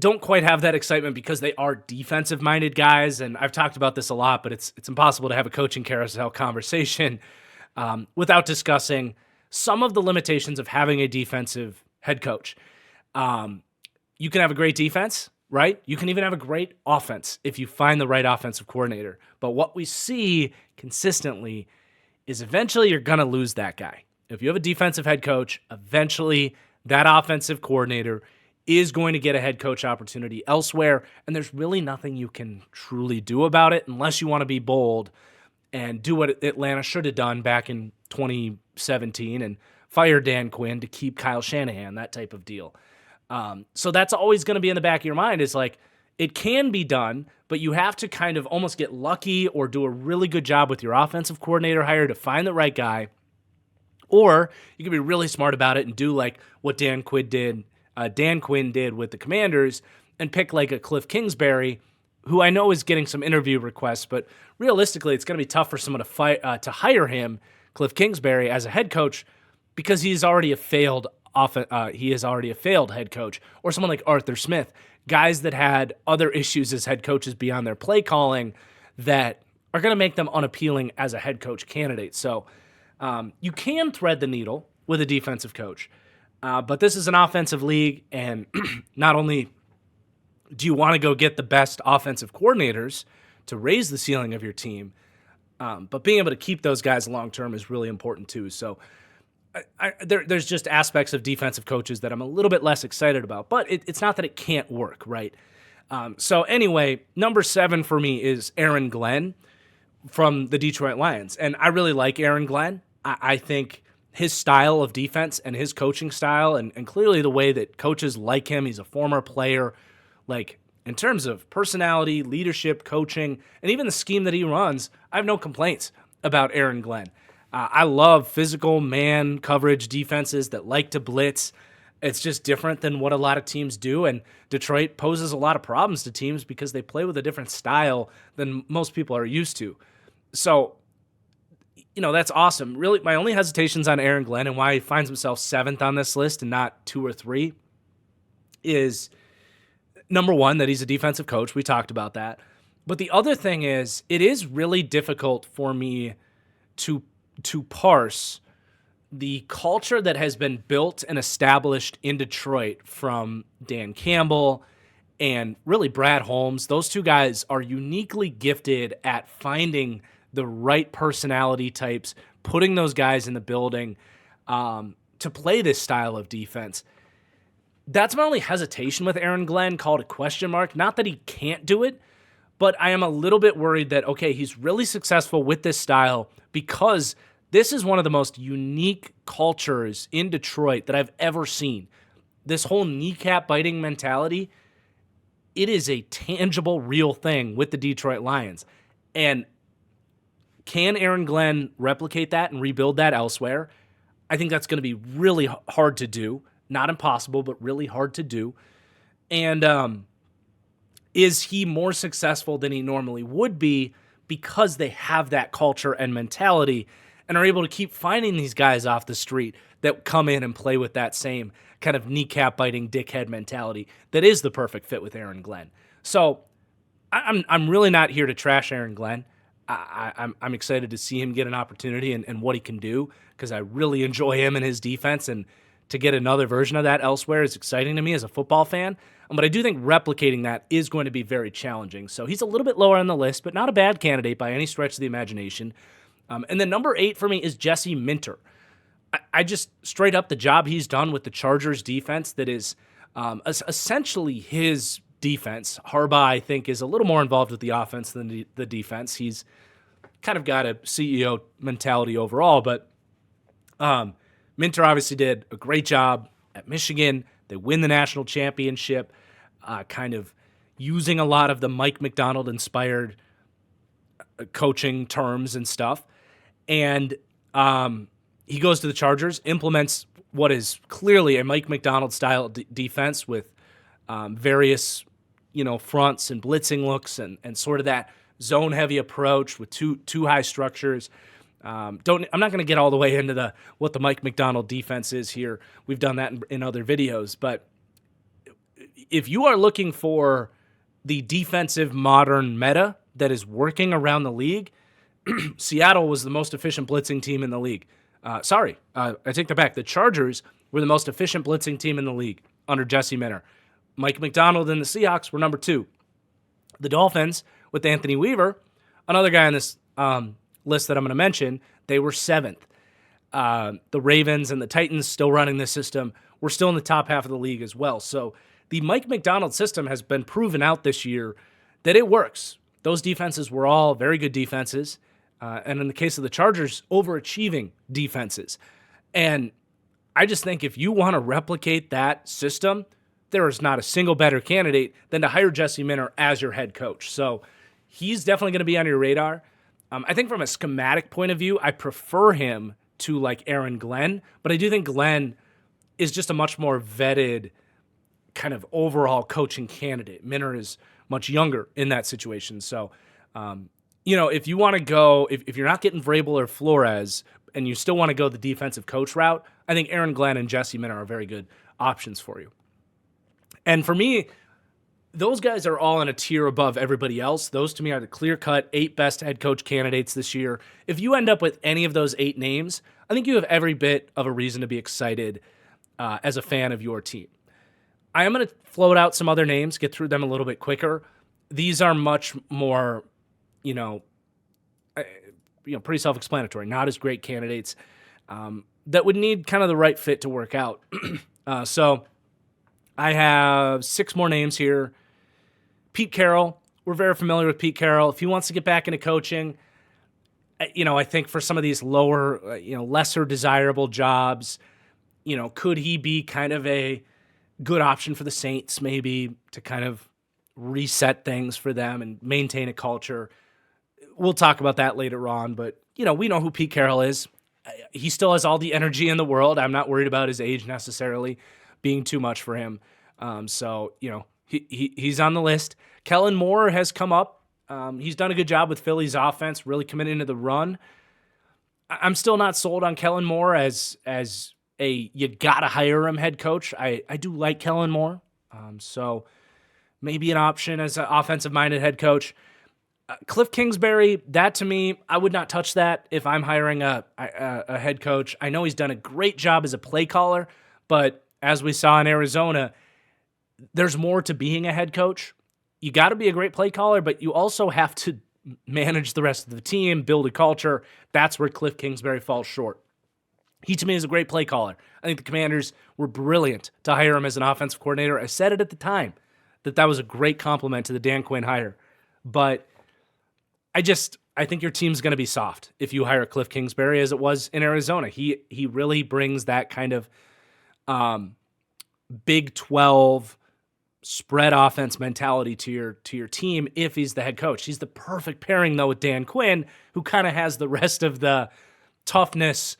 don't quite have that excitement because they are defensive-minded guys, and I've talked about this a lot, but it's impossible to have a coaching carousel conversation without discussing some of the limitations of having a defensive head coach. You can have a great defense, right? You can even have a great offense if you find the right offensive coordinator. But what we see consistently is eventually you're going to lose that guy. If you have a defensive head coach, eventually that offensive coordinator is going to get a head coach opportunity elsewhere, and there's really nothing you can truly do about it unless you want to be bold and do what Atlanta should have done back in 2017 and fire Dan Quinn to keep Kyle Shanahan, that type of deal. So that's always going to be in the back of your mind is like, it can be done, but you have to kind of almost get lucky or do a really good job with your offensive coordinator hire to find the right guy. Or you can be really smart about it and do like what Dan Quinn did with the Commanders and pick like a Cliff Kingsbury, who I know is getting some interview requests, but realistically, it's going to be tough for someone to hire him, Cliff Kingsbury, as a head coach because he's already a failed head coach, or someone like Arthur Smith, guys that had other issues as head coaches beyond their play calling that are going to make them unappealing as a head coach candidate. So you can thread the needle with a defensive coach, but this is an offensive league, and not only do you want to go get the best offensive coordinators to raise the ceiling of your team, but being able to keep those guys long-term is really important too. So there's just aspects of defensive coaches that I'm a little bit less excited about, but it's not that it can't work, right? So anyway, number 7 for me is Aaron Glenn from the Detroit Lions. And I really like Aaron Glenn. I think his style of defense and his coaching style and clearly the way that coaches like him, he's a former player, like in terms of personality, leadership, coaching, and even the scheme that he runs, I have no complaints about Aaron Glenn. I love physical man coverage defenses that like to blitz. It's just different than what a lot of teams do, and Detroit poses a lot of problems to teams because they play with a different style than most people are used to. So, that's awesome. Really, my only hesitations on Aaron Glenn and why he finds himself 7th on this list and not 2 or 3 is, number 1, that he's a defensive coach. We talked about that. But the other thing is, it is really difficult for me to parse the culture that has been built and established in Detroit from Dan Campbell and really Brad Holmes. Those two guys are uniquely gifted at finding the right personality types, putting those guys in the building to play this style of defense. That's my only hesitation with Aaron Glenn, called a question mark. Not that he can't do it, but I am a little bit worried that, okay, he's really successful with this style because this is one of the most unique cultures in Detroit that I've ever seen. This whole kneecap biting mentality, it is a tangible, real thing with the Detroit Lions. And can Aaron Glenn replicate that and rebuild that elsewhere? I think that's going to be really hard to do. Not impossible, but really hard to do. And is he more successful than he normally would be because they have that culture and mentality and are able to keep finding these guys off the street that come in and play with that same kind of kneecap-biting dickhead mentality that is the perfect fit with Aaron Glenn? So I'm really not here to trash Aaron Glenn. I'm excited to see him get an opportunity and what he can do because I really enjoy him and his defense, and to get another version of that elsewhere is exciting to me as a football fan. But I do think replicating that is going to be very challenging. So he's a little bit lower on the list, but not a bad candidate by any stretch of the imagination. And then number 8 for me is Jesse Minter. I just straight up the job he's done with the Chargers defense that is essentially his defense. Harbaugh, I think, is a little more involved with the offense than the defense. He's kind of got a CEO mentality overall, but Minter obviously did a great job at Michigan. They win the national championship, kind of using a lot of the Mike Macdonald-inspired coaching terms and stuff. And he goes to the Chargers, implements what is clearly a Mike Macdonald-style defense with various, fronts and blitzing looks and sort of that zone-heavy approach with two high structures. I'm not going to get all the way into what the Mike Macdonald defense is here. We've done that in other videos. But if you are looking for the defensive modern meta that is working around the league, Seattle was the most efficient blitzing team in the league. I take that back. The Chargers were the most efficient blitzing team in the league under Jesse Minter. Mike Macdonald and the Seahawks were number 2. The Dolphins, with Anthony Weaver, another guy on this list that I'm going to mention, they were 7th. The Ravens and the Titans, still running this system, were still in the top half of the league as well. So the Mike Macdonald system has been proven out this year that it works. Those defenses were all very good defenses. And in the case of the Chargers, overachieving defenses. And I just think if you want to replicate that system, there is not a single better candidate than to hire Jesse Minter as your head coach. So he's definitely going to be on your radar. I think from a schematic point of view, I prefer him to like Aaron Glenn, but I do think Glenn is just a much more vetted kind of overall coaching candidate. Minter is much younger in that situation. So, if you want to go, if you're not getting Vrabel or Flores and you still want to go the defensive coach route, I think Aaron Glenn and Jesse Minter are very good options for you. And for me, those guys are all in a tier above everybody else. Those to me are the clear-cut 8 best head coach candidates this year. If you end up with any of those 8 names, I think you have every bit of a reason to be excited as a fan of your team. I am going to float out some other names, get through them a little bit quicker. These are much more, pretty self-explanatory, not as great candidates that would need kind of the right fit to work out. So I have 6 more names here. Pete Carroll. We're very familiar with Pete Carroll. If he wants to get back into coaching, I think for some of these lower, lesser desirable jobs, could he be kind of a good option for the Saints maybe to kind of reset things for them and maintain a culture? We'll talk about that later on, but, we know who Pete Carroll is. He still has all the energy in the world. I'm not worried about his age necessarily being too much for him. He's on the list. Kellen Moore has come up. He's done a good job with Philly's offense, really committing into the run. I'm still not sold on Kellen Moore as a you gotta hire him head coach. I do like Kellen Moore, so maybe an option as an offensive-minded head coach. Cliff Kingsbury, that to me, I would not touch that if I'm hiring a head coach. I know he's done a great job as a play caller, but as we saw in Arizona, there's more to being a head coach. You got to be a great play caller, but you also have to manage the rest of the team, build a culture. That's where Cliff Kingsbury falls short. He, to me, is a great play caller. I think the Commanders were brilliant to hire him as an offensive coordinator. I said it at the time that was a great compliment to the Dan Quinn hire. But I think your team's going to be soft if you hire Cliff Kingsbury as it was in Arizona. He really brings that kind of Big 12 spread offense mentality to your team if he's the head coach. He's the perfect pairing, though, with Dan Quinn, who kind of has the rest of the toughness,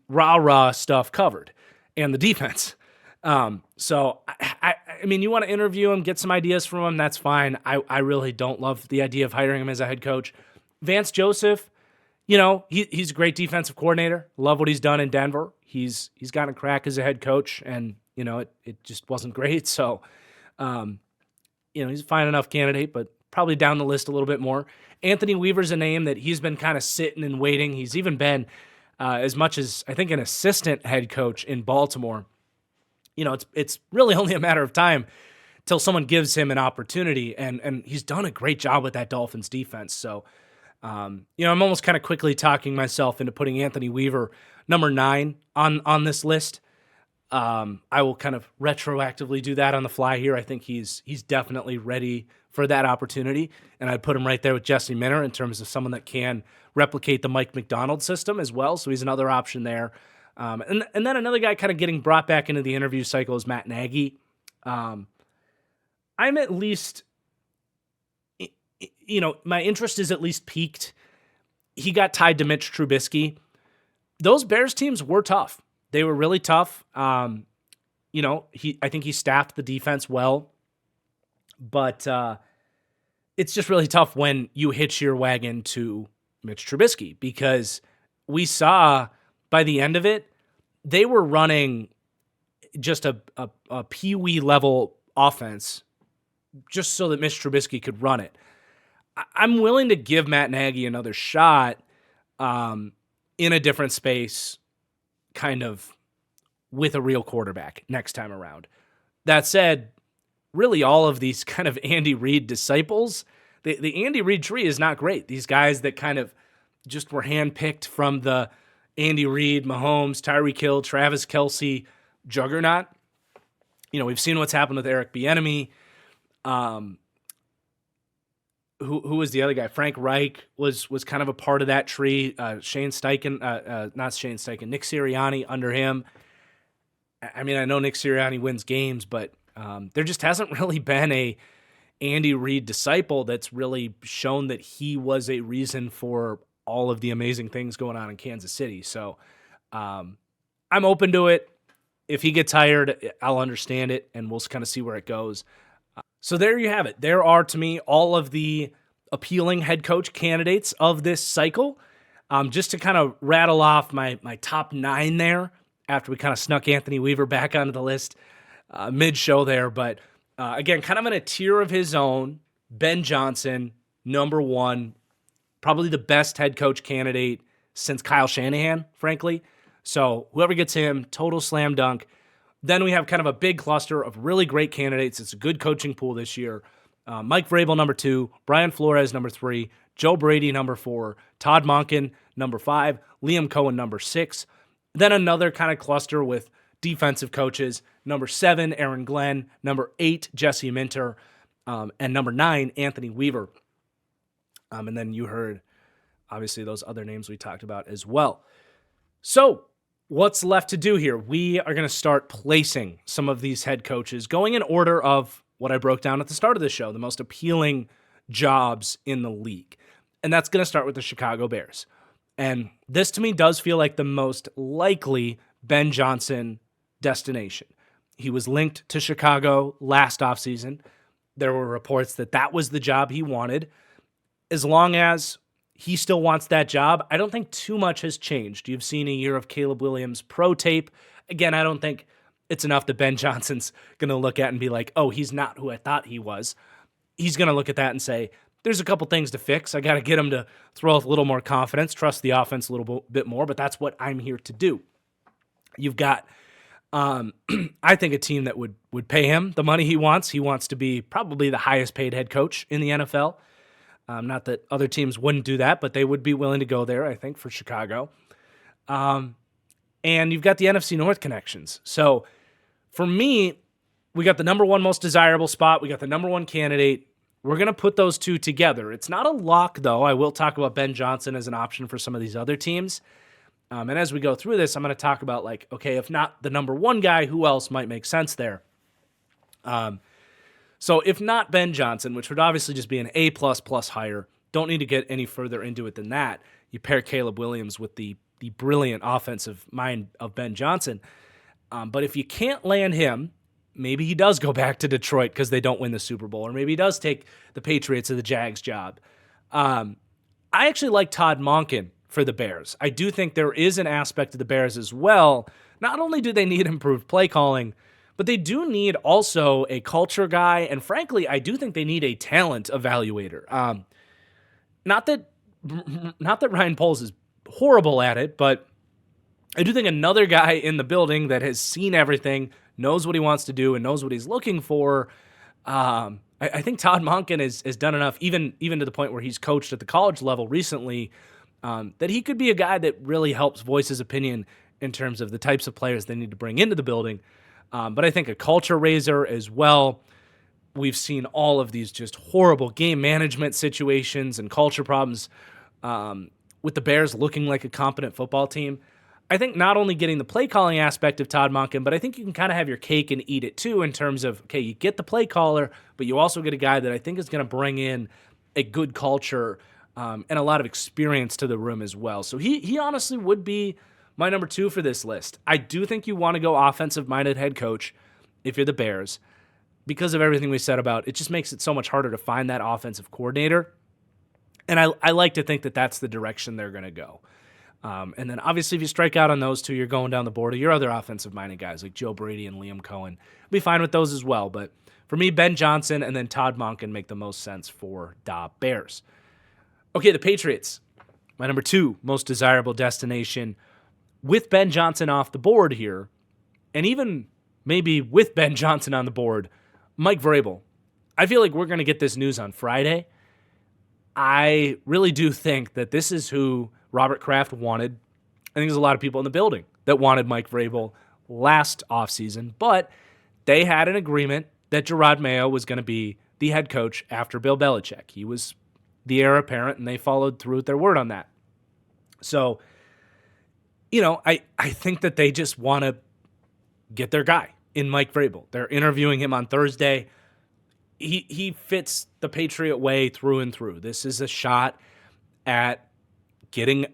rah-rah stuff covered, and the defense. So, I mean, you want to interview him, get some ideas from him, that's fine. I really don't love the idea of hiring him as a head coach. Vance Joseph, he's a great defensive coordinator. Love what he's done in Denver. He's gotten a crack as a head coach, and, it just wasn't great. So, he's a fine enough candidate, but probably down the list a little bit more. Anthony Weaver's a name that he's been kind of sitting and waiting. He's even been as much as, I think, an assistant head coach in Baltimore. It's really only a matter of time till someone gives him an opportunity, and he's done a great job with that Dolphins defense. So, I'm almost kind of quickly talking myself into putting Anthony Weaver number 9 on this list. I will kind of retroactively do that on the fly here. I think he's definitely ready for that opportunity, and I'd put him right there with Jesse Minter in terms of someone that can replicate the Mike McDonald system as well. So he's another option there. And then another guy kind of getting brought back into the interview cycle is Matt Nagy. I'm at least, my interest is at least peaked. He got tied to Mitch Trubisky. Those Bears teams were tough. They were really tough. I think he staffed the defense well, but it's just really tough when you hitch your wagon to Mitch Trubisky, because we saw by the end of it, they were running just a peewee level offense just so that Mitch Trubisky could run it. I'm willing to give Matt Nagy another shot in a different space, kind of with a real quarterback next time around. That said, really all of these kind of Andy Reid disciples, the Andy Reid tree is not great. These guys that kind of just were handpicked from the Andy Reid, Mahomes, Tyreek Hill, Travis Kelce juggernaut. We've seen what's happened with Eric Bieniemy. Who was the other guy? Frank Reich was kind of a part of that tree. Nick Sirianni under him. I mean, I know Nick Sirianni wins games, but there just hasn't really been a Andy Reid disciple that's really shown that he was a reason for all of the amazing things going on in Kansas City. So I'm open to it. If he gets hired, I'll understand it, and we'll kind of see where it goes. So there you have it. There are, to me, all of the appealing head coach candidates of this cycle. Just to kind of rattle off my top 9 there after we kind of snuck Anthony Weaver back onto the list mid-show there. But again, kind of in a tier of his own, Ben Johnson, number 1, probably the best head coach candidate since Kyle Shanahan, frankly. So whoever gets him, total slam dunk. Then we have kind of a big cluster of really great candidates. It's a good coaching pool this year. Mike Vrabel, number 2, Brian Flores, number 3, Joe Brady, number 4, Todd Monken, number 5, Liam Cohen, number 6. Then another kind of cluster with defensive coaches, number 7, Aaron Glenn, number 8, Jesse Minter, and number 9, Anthony Weaver. And then you heard, obviously, those other names we talked about as well. So what's left to do here? We are going to start placing some of these head coaches, going in order of what I broke down at the start of the show, the most appealing jobs in the league. And that's going to start with the Chicago Bears. And this, to me, does feel like the most likely Ben Johnson destination. He was linked to Chicago last offseason. There were reports that that was the job he wanted. As long as he still wants that job, I don't think too much has changed. You've seen a year of Caleb Williams pro tape. Again, I don't think it's enough that Ben Johnson's going to look at and be like, oh, he's not who I thought he was. He's going to look at that and say, there's a couple things to fix. I got to get him to throw with a little more confidence, trust the offense a little bit more, but that's what I'm here to do. You've got, I think, a team that would pay him the money he wants. He wants to be probably the highest paid head coach in the NFL. Not that other teams wouldn't do that, but they would be willing to go there, I think, for Chicago. And you've got the NFC North connections. So for me, we got the number 1 most desirable spot. We got the number 1 candidate. We're going to put those two together. It's not a lock, though. I will talk about Ben Johnson as an option for some of these other teams. And as we go through this, I'm going to talk about, like, okay, if not the number 1 guy, who else might make sense there? So if not Ben Johnson, which would obviously just be an A++ hire, don't need to get any further into it than that. You pair Caleb Williams with the brilliant offensive mind of Ben Johnson. But if you can't land him, maybe he does go back to Detroit because they don't win the Super Bowl, or maybe he does take the Patriots or the Jags job. I actually like Todd Monken for the Bears. I do think there is an aspect of the Bears as well. Not only do they need improved play calling, but they do need also a culture guy, and frankly, I do think they need a talent evaluator. Not that Ryan Poles is horrible at it, but I do think another guy in the building that has seen everything, knows what he wants to do, and knows what he's looking for. I think Todd Monken has done enough, even to the point where he's coached at the college level recently, that he could be a guy that really helps voice his opinion in terms of the types of players they need to bring into the building. But I think a culture raiser as well. We've seen all of these just horrible game management situations and culture problems with the Bears looking like a competent football team. I think not only getting the play calling aspect of Todd Monken, but I think you can kind of have your cake and eat it too in terms of, okay, you get the play caller, but you also get a guy that I think is going to bring in a good culture and a lot of experience to the room as well. So he honestly would be my number 2 for this list. I do think you want to go offensive-minded head coach if you're the Bears. Because of everything we said about, it just makes it so much harder to find that offensive coordinator. And I like to think that that's the direction they're going to go. And then obviously if you strike out on those two, you're going down the board of your other offensive-minded guys like Joe Brady and Liam Cohen. I'll be fine with those as well. But for me, Ben Johnson and then Todd Monken make the most sense for the Bears. Okay, the Patriots, my number 2 most desirable destination. With Ben Johnson off the board here, and even maybe with Ben Johnson on the board, Mike Vrabel. I feel like we're going to get this news on Friday. I really do think that this is who Robert Kraft wanted. I think there's a lot of people in the building that wanted Mike Vrabel last offseason, but they had an agreement that Gerard Mayo was going to be the head coach after Bill Belichick. He was the heir apparent, and they followed through with their word on that. So, I think that they just want to get their guy in Mike Vrabel. They're interviewing him on Thursday. He fits the Patriot way through and through. This is a shot at getting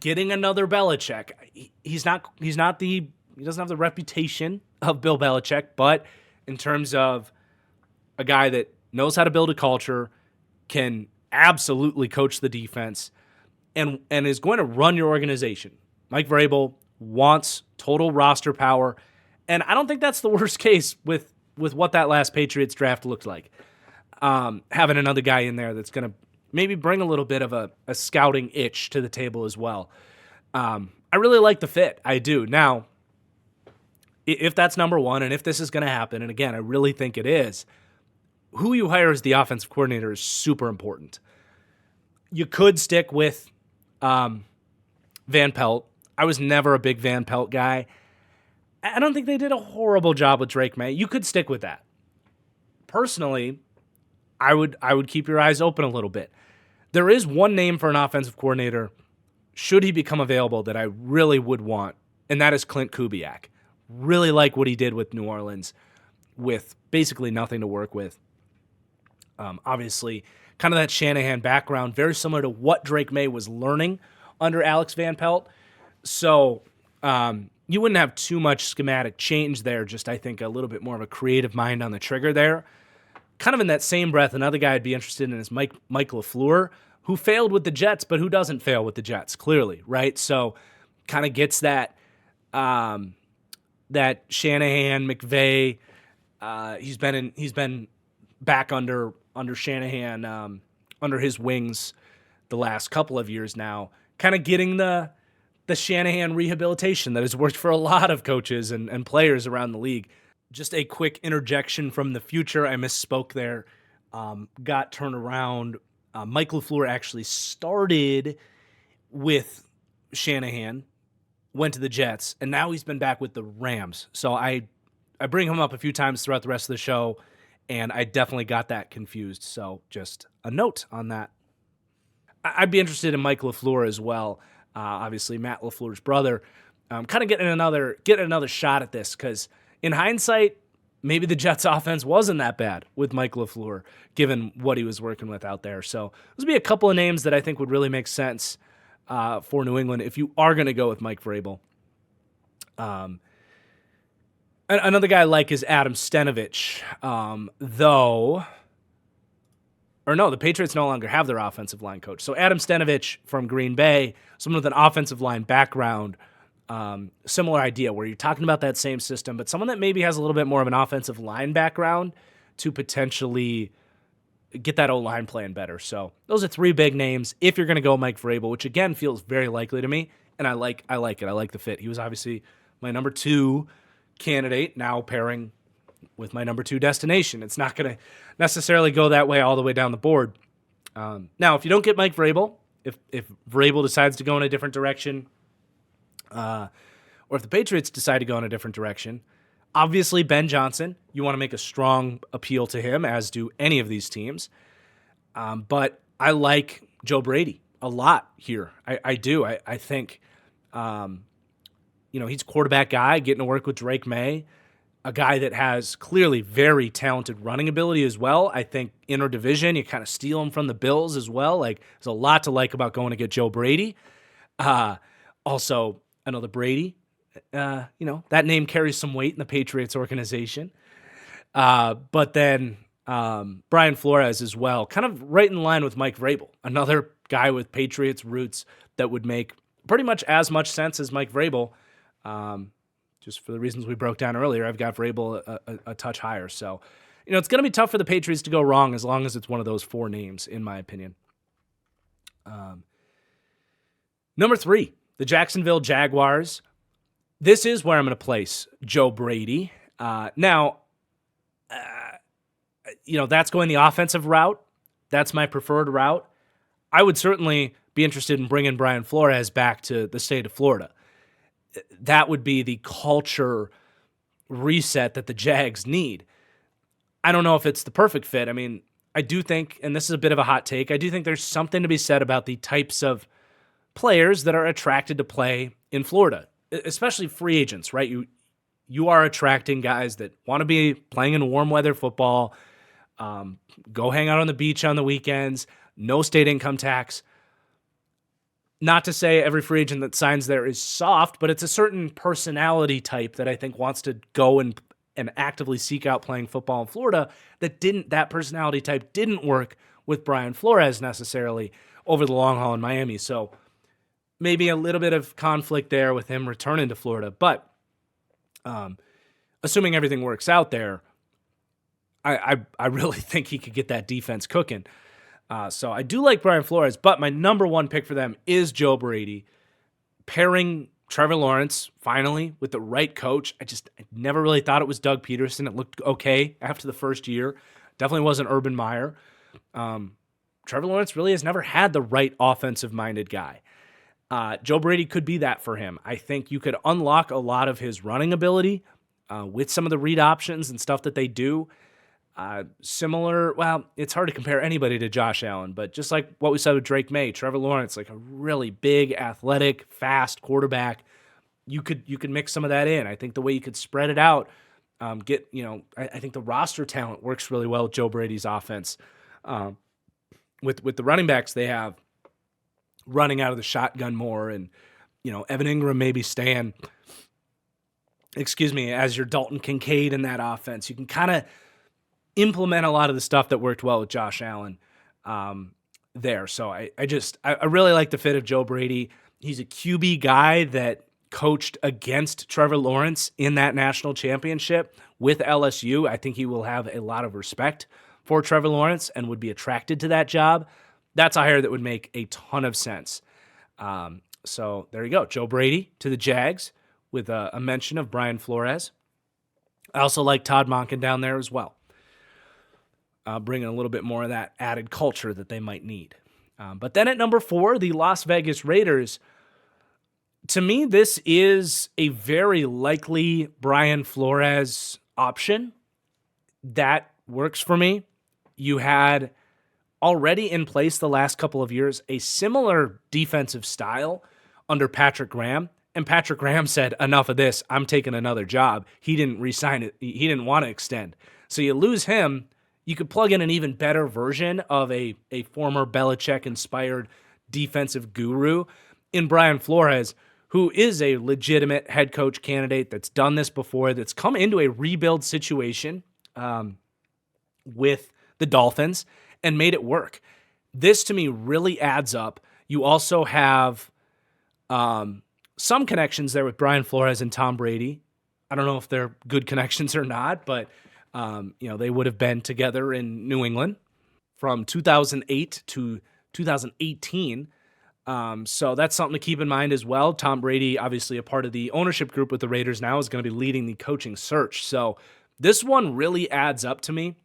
another Belichick. He doesn't have the reputation of Bill Belichick, but in terms of a guy that knows how to build a culture, can absolutely coach the defense, and is going to run your organization. Mike Vrabel wants total roster power, and I don't think that's the worst case with what that last Patriots draft looked like. Having another guy in there that's going to maybe bring a little bit of a scouting itch to the table as well. I really like the fit. I do. Now, if that's number one, and if this is going to happen, and again, I really think it is, who you hire as the offensive coordinator is super important. You could stick with Van Pelt. I was never a big Van Pelt guy. I don't think they did a horrible job with Drake May. You could stick with that. Personally, I would keep your eyes open a little bit. There is one name for an offensive coordinator, should he become available, that I really would want, and that is Clint Kubiak. Really like what he did with New Orleans with basically nothing to work with. Obviously, kind of that Shanahan background, very similar to what Drake May was learning under Alex Van Pelt. So you wouldn't have too much schematic change there, just I think a little bit more of a creative mind on the trigger there. Kind of in that same breath, another guy I'd be interested in is Mike LaFleur, who failed with the Jets, but who doesn't fail with the Jets, clearly, right? So kind of gets that that Shanahan, McVay. He's been back under Shanahan, under his wings the last couple of years now, kind of getting the Shanahan rehabilitation that has worked for a lot of coaches and players around the league. Just a quick interjection from the future. I misspoke there. Got turned around. Mike LaFleur actually started with Shanahan, went to the Jets, and now he's been back with the Rams. So I bring him up a few times throughout the rest of the show, and I definitely got that confused. So just a note on that. I'd be interested in Mike LaFleur as well. Obviously, Matt LaFleur's brother. Kind of getting another shot at this, because in hindsight, maybe the Jets' offense wasn't that bad with Mike LaFleur, given what he was working with out there. So those would be a couple of names that I think would really make sense for New England if you are going to go with Mike Vrabel. Another guy I like is Adam Stenavich, the Patriots no longer have their offensive line coach. So Adam Stenavich from Green Bay, someone with an offensive line background, similar idea where you're talking about that same system, but someone that maybe has a little bit more of an offensive line background to potentially get that O-line playing better. So those are three big names if you're going to go Mike Vrabel, which again feels very likely to me, and I like it. I like the fit. He was obviously my number 2 candidate, now pairing with my number 2 destination. It's not going to necessarily go that way all the way down the board. Now, if you don't get Mike Vrabel, if Vrabel decides to go in a different direction, or if the Patriots decide to go in a different direction, obviously Ben Johnson, you want to make a strong appeal to him, as do any of these teams. But I like Joe Brady a lot here. I do. I think, he's a quarterback guy, getting to work with Drake May, a guy that has clearly very talented running ability as well. I think interdivision, you kind of steal him from the Bills as well. Like, there's a lot to like about going to get Joe Brady. Also, another Brady, that name carries some weight in the Patriots organization. But then Brian Flores as well, kind of right in line with Mike Vrabel, another guy with Patriots roots that would make pretty much as much sense as Mike Vrabel. Just for the reasons we broke down earlier, I've got Vrabel a touch higher. So, it's going to be tough for the Patriots to go wrong as long as it's one of those 4 names, in my opinion. Number 3, the Jacksonville Jaguars. This is where I'm going to place Joe Brady. Now, that's going the offensive route. That's my preferred route. I would certainly be interested in bringing Brian Flores back to the state of Florida. That would be the culture reset that the Jags need. I don't know if it's the perfect fit. I mean, I do think, and this is a bit of a hot take, I do think there's something to be said about the types of players that are attracted to play in Florida, especially free agents, right? you are attracting guys that want to be playing in warm weather football, go hang out on the beach on the weekends, no state income tax. Not to say every free agent that signs there is soft, but it's a certain personality type that I think wants to go and actively seek out playing football in Florida that personality type didn't work with Brian Flores necessarily over the long haul in Miami. So maybe a little bit of conflict there with him returning to Florida. But assuming everything works out there, I really think he could get that defense cooking. So I do like Brian Flores, but my number one pick for them is Joe Brady. Pairing Trevor Lawrence, finally, with the right coach. I never really thought it was Doug Peterson. It looked okay after the first year. Definitely wasn't Urban Meyer. Trevor Lawrence really has never had the right offensive-minded guy. Joe Brady could be that for him. I think you could unlock a lot of his running ability with some of the read options and stuff that they do. Similar, well, it's hard to compare anybody to Josh Allen, but just like what we said with Drake May, Trevor Lawrence, like a really big, athletic, fast quarterback, you could mix some of that in. I think the way you could spread it out, I think the roster talent works really well with Joe Brady's offense. With the running backs they have running out of the shotgun more, and Evan Ingram maybe staying, as your Dalton Kincaid in that offense. You can kind of implement a lot of the stuff that worked well with Josh Allen there. So I really like the fit of Joe Brady. He's a QB guy that coached against Trevor Lawrence in that national championship with LSU. I think he will have a lot of respect for Trevor Lawrence and would be attracted to that job. That's a hire that would make a ton of sense. So there you go. Joe Brady to the Jags with a mention of Brian Flores. I also like Todd Monken down there as well. Bringing a little bit more of that added culture that they might need. But then at number 4, the Las Vegas Raiders. To me, this is a very likely Brian Flores option. That works for me. You had already in place the last couple of years a similar defensive style under Patrick Graham. And Patrick Graham said, enough of this, I'm taking another job. He didn't re-sign it. He didn't want to extend. So you lose him. You could plug in an even better version of a former Belichick-inspired defensive guru in Brian Flores, who is a legitimate head coach candidate that's done this before, that's come into a rebuild situation with the Dolphins and made it work. This, to me, really adds up. You also have some connections there with Brian Flores and Tom Brady. I don't know if they're good connections or not, but they would have been together in New England from 2008 to 2018. So that's something to keep in mind as well. Tom Brady, obviously a part of the ownership group with the Raiders now, is going to be leading the coaching search. So this one really adds up to me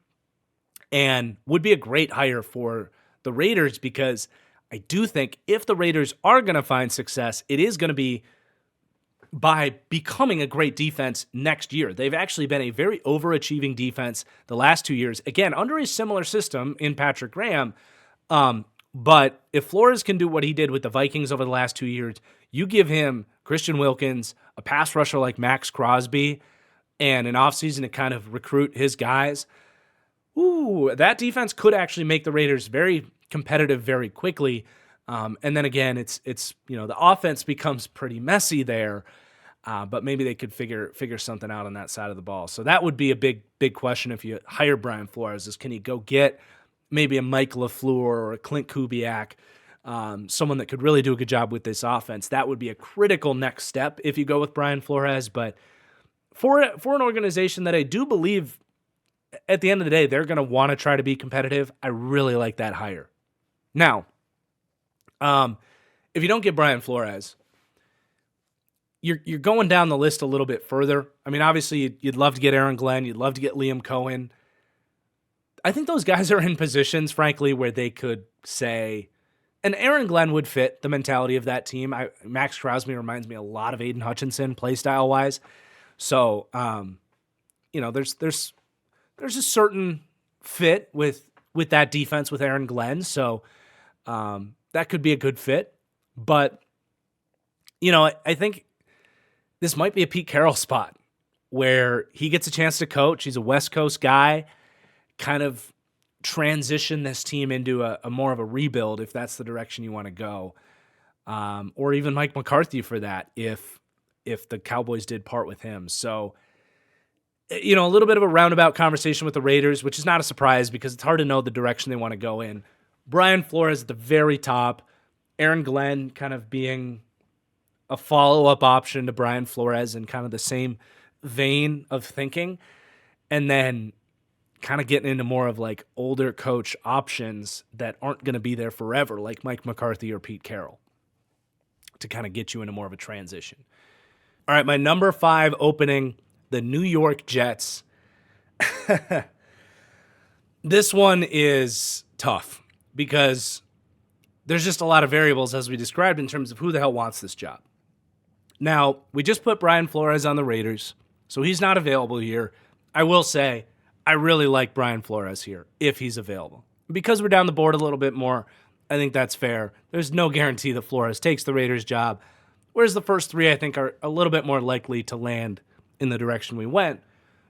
and would be a great hire for the Raiders, because I do think if the Raiders are going to find success, it is going to be by becoming a great defense next year. They've actually been a very overachieving defense the last 2 years, again, under a similar system in Patrick Graham. But if Flores can do what he did with the Vikings over the last 2 years, you give him Christian Wilkins, a pass rusher like Max Crosby, and an offseason to kind of recruit his guys. That defense could actually make the Raiders very competitive very quickly. And then again, it's the offense becomes pretty messy there. But maybe they could figure something out on that side of the ball. So that would be a big question if you hire Brian Flores, is can he go get maybe a Mike LaFleur or a Clint Kubiak, someone that could really do a good job with this offense. That would be a critical next step if you go with Brian Flores. But for an organization that I do believe at the end of the day, they're going to want to try to be competitive, I really like that hire. Now, if you don't get Brian Flores, you're going down the list a little bit further. I mean, obviously, you'd love to get Aaron Glenn. You'd love to get Liam Cohen. I think those guys are in positions, frankly, where they could say, and Aaron Glenn would fit the mentality of that team. Max Crosby reminds me a lot of Aiden Hutchinson, play style wise. So, there's a certain fit with that defense with Aaron Glenn. So that could be a good fit. But I think this might be a Pete Carroll spot where he gets a chance to coach. He's a West Coast guy, kind of transition this team into a more of a rebuild if that's the direction you want to go. Or even Mike McCarthy for that if the Cowboys did part with him. So, a little bit of a roundabout conversation with the Raiders, which is not a surprise because it's hard to know the direction they want to go in. Brian Flores at the very top, Aaron Glenn kind of being a follow-up option to Brian Flores in kind of the same vein of thinking, and then kind of getting into more of like older coach options that aren't going to be there forever, like Mike McCarthy or Pete Carroll, to kind of get you into more of a transition. All right, my number 5 opening, the New York Jets. This one is tough because there's just a lot of variables, as we described, in terms of who the hell wants this job. Now, we just put Brian Flores on the Raiders, so he's not available here. I will say, I really like Brian Flores here, if he's available. Because we're down the board a little bit more, I think that's fair. There's no guarantee that Flores takes the Raiders job, whereas the first 3, I think, are a little bit more likely to land in the direction we went.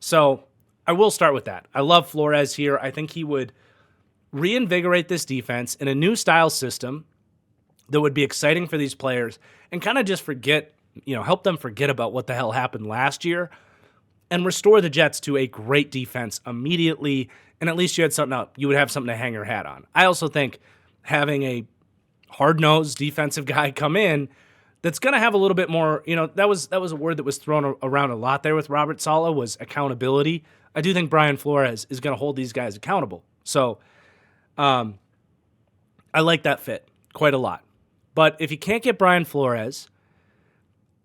So I will start with that. I love Flores here. I think he would reinvigorate this defense in a new style system that would be exciting for these players and kind of just help them forget about what the hell happened last year and restore the Jets to a great defense immediately. And at least you would have something to hang your hat on. I also think having a hard-nosed defensive guy come in that's going to have a little bit more, that was a word that was thrown around a lot there with Robert Saleh, was accountability. I do think Brian Flores is going to hold these guys accountable. So I like that fit quite a lot. But if you can't get Brian Flores,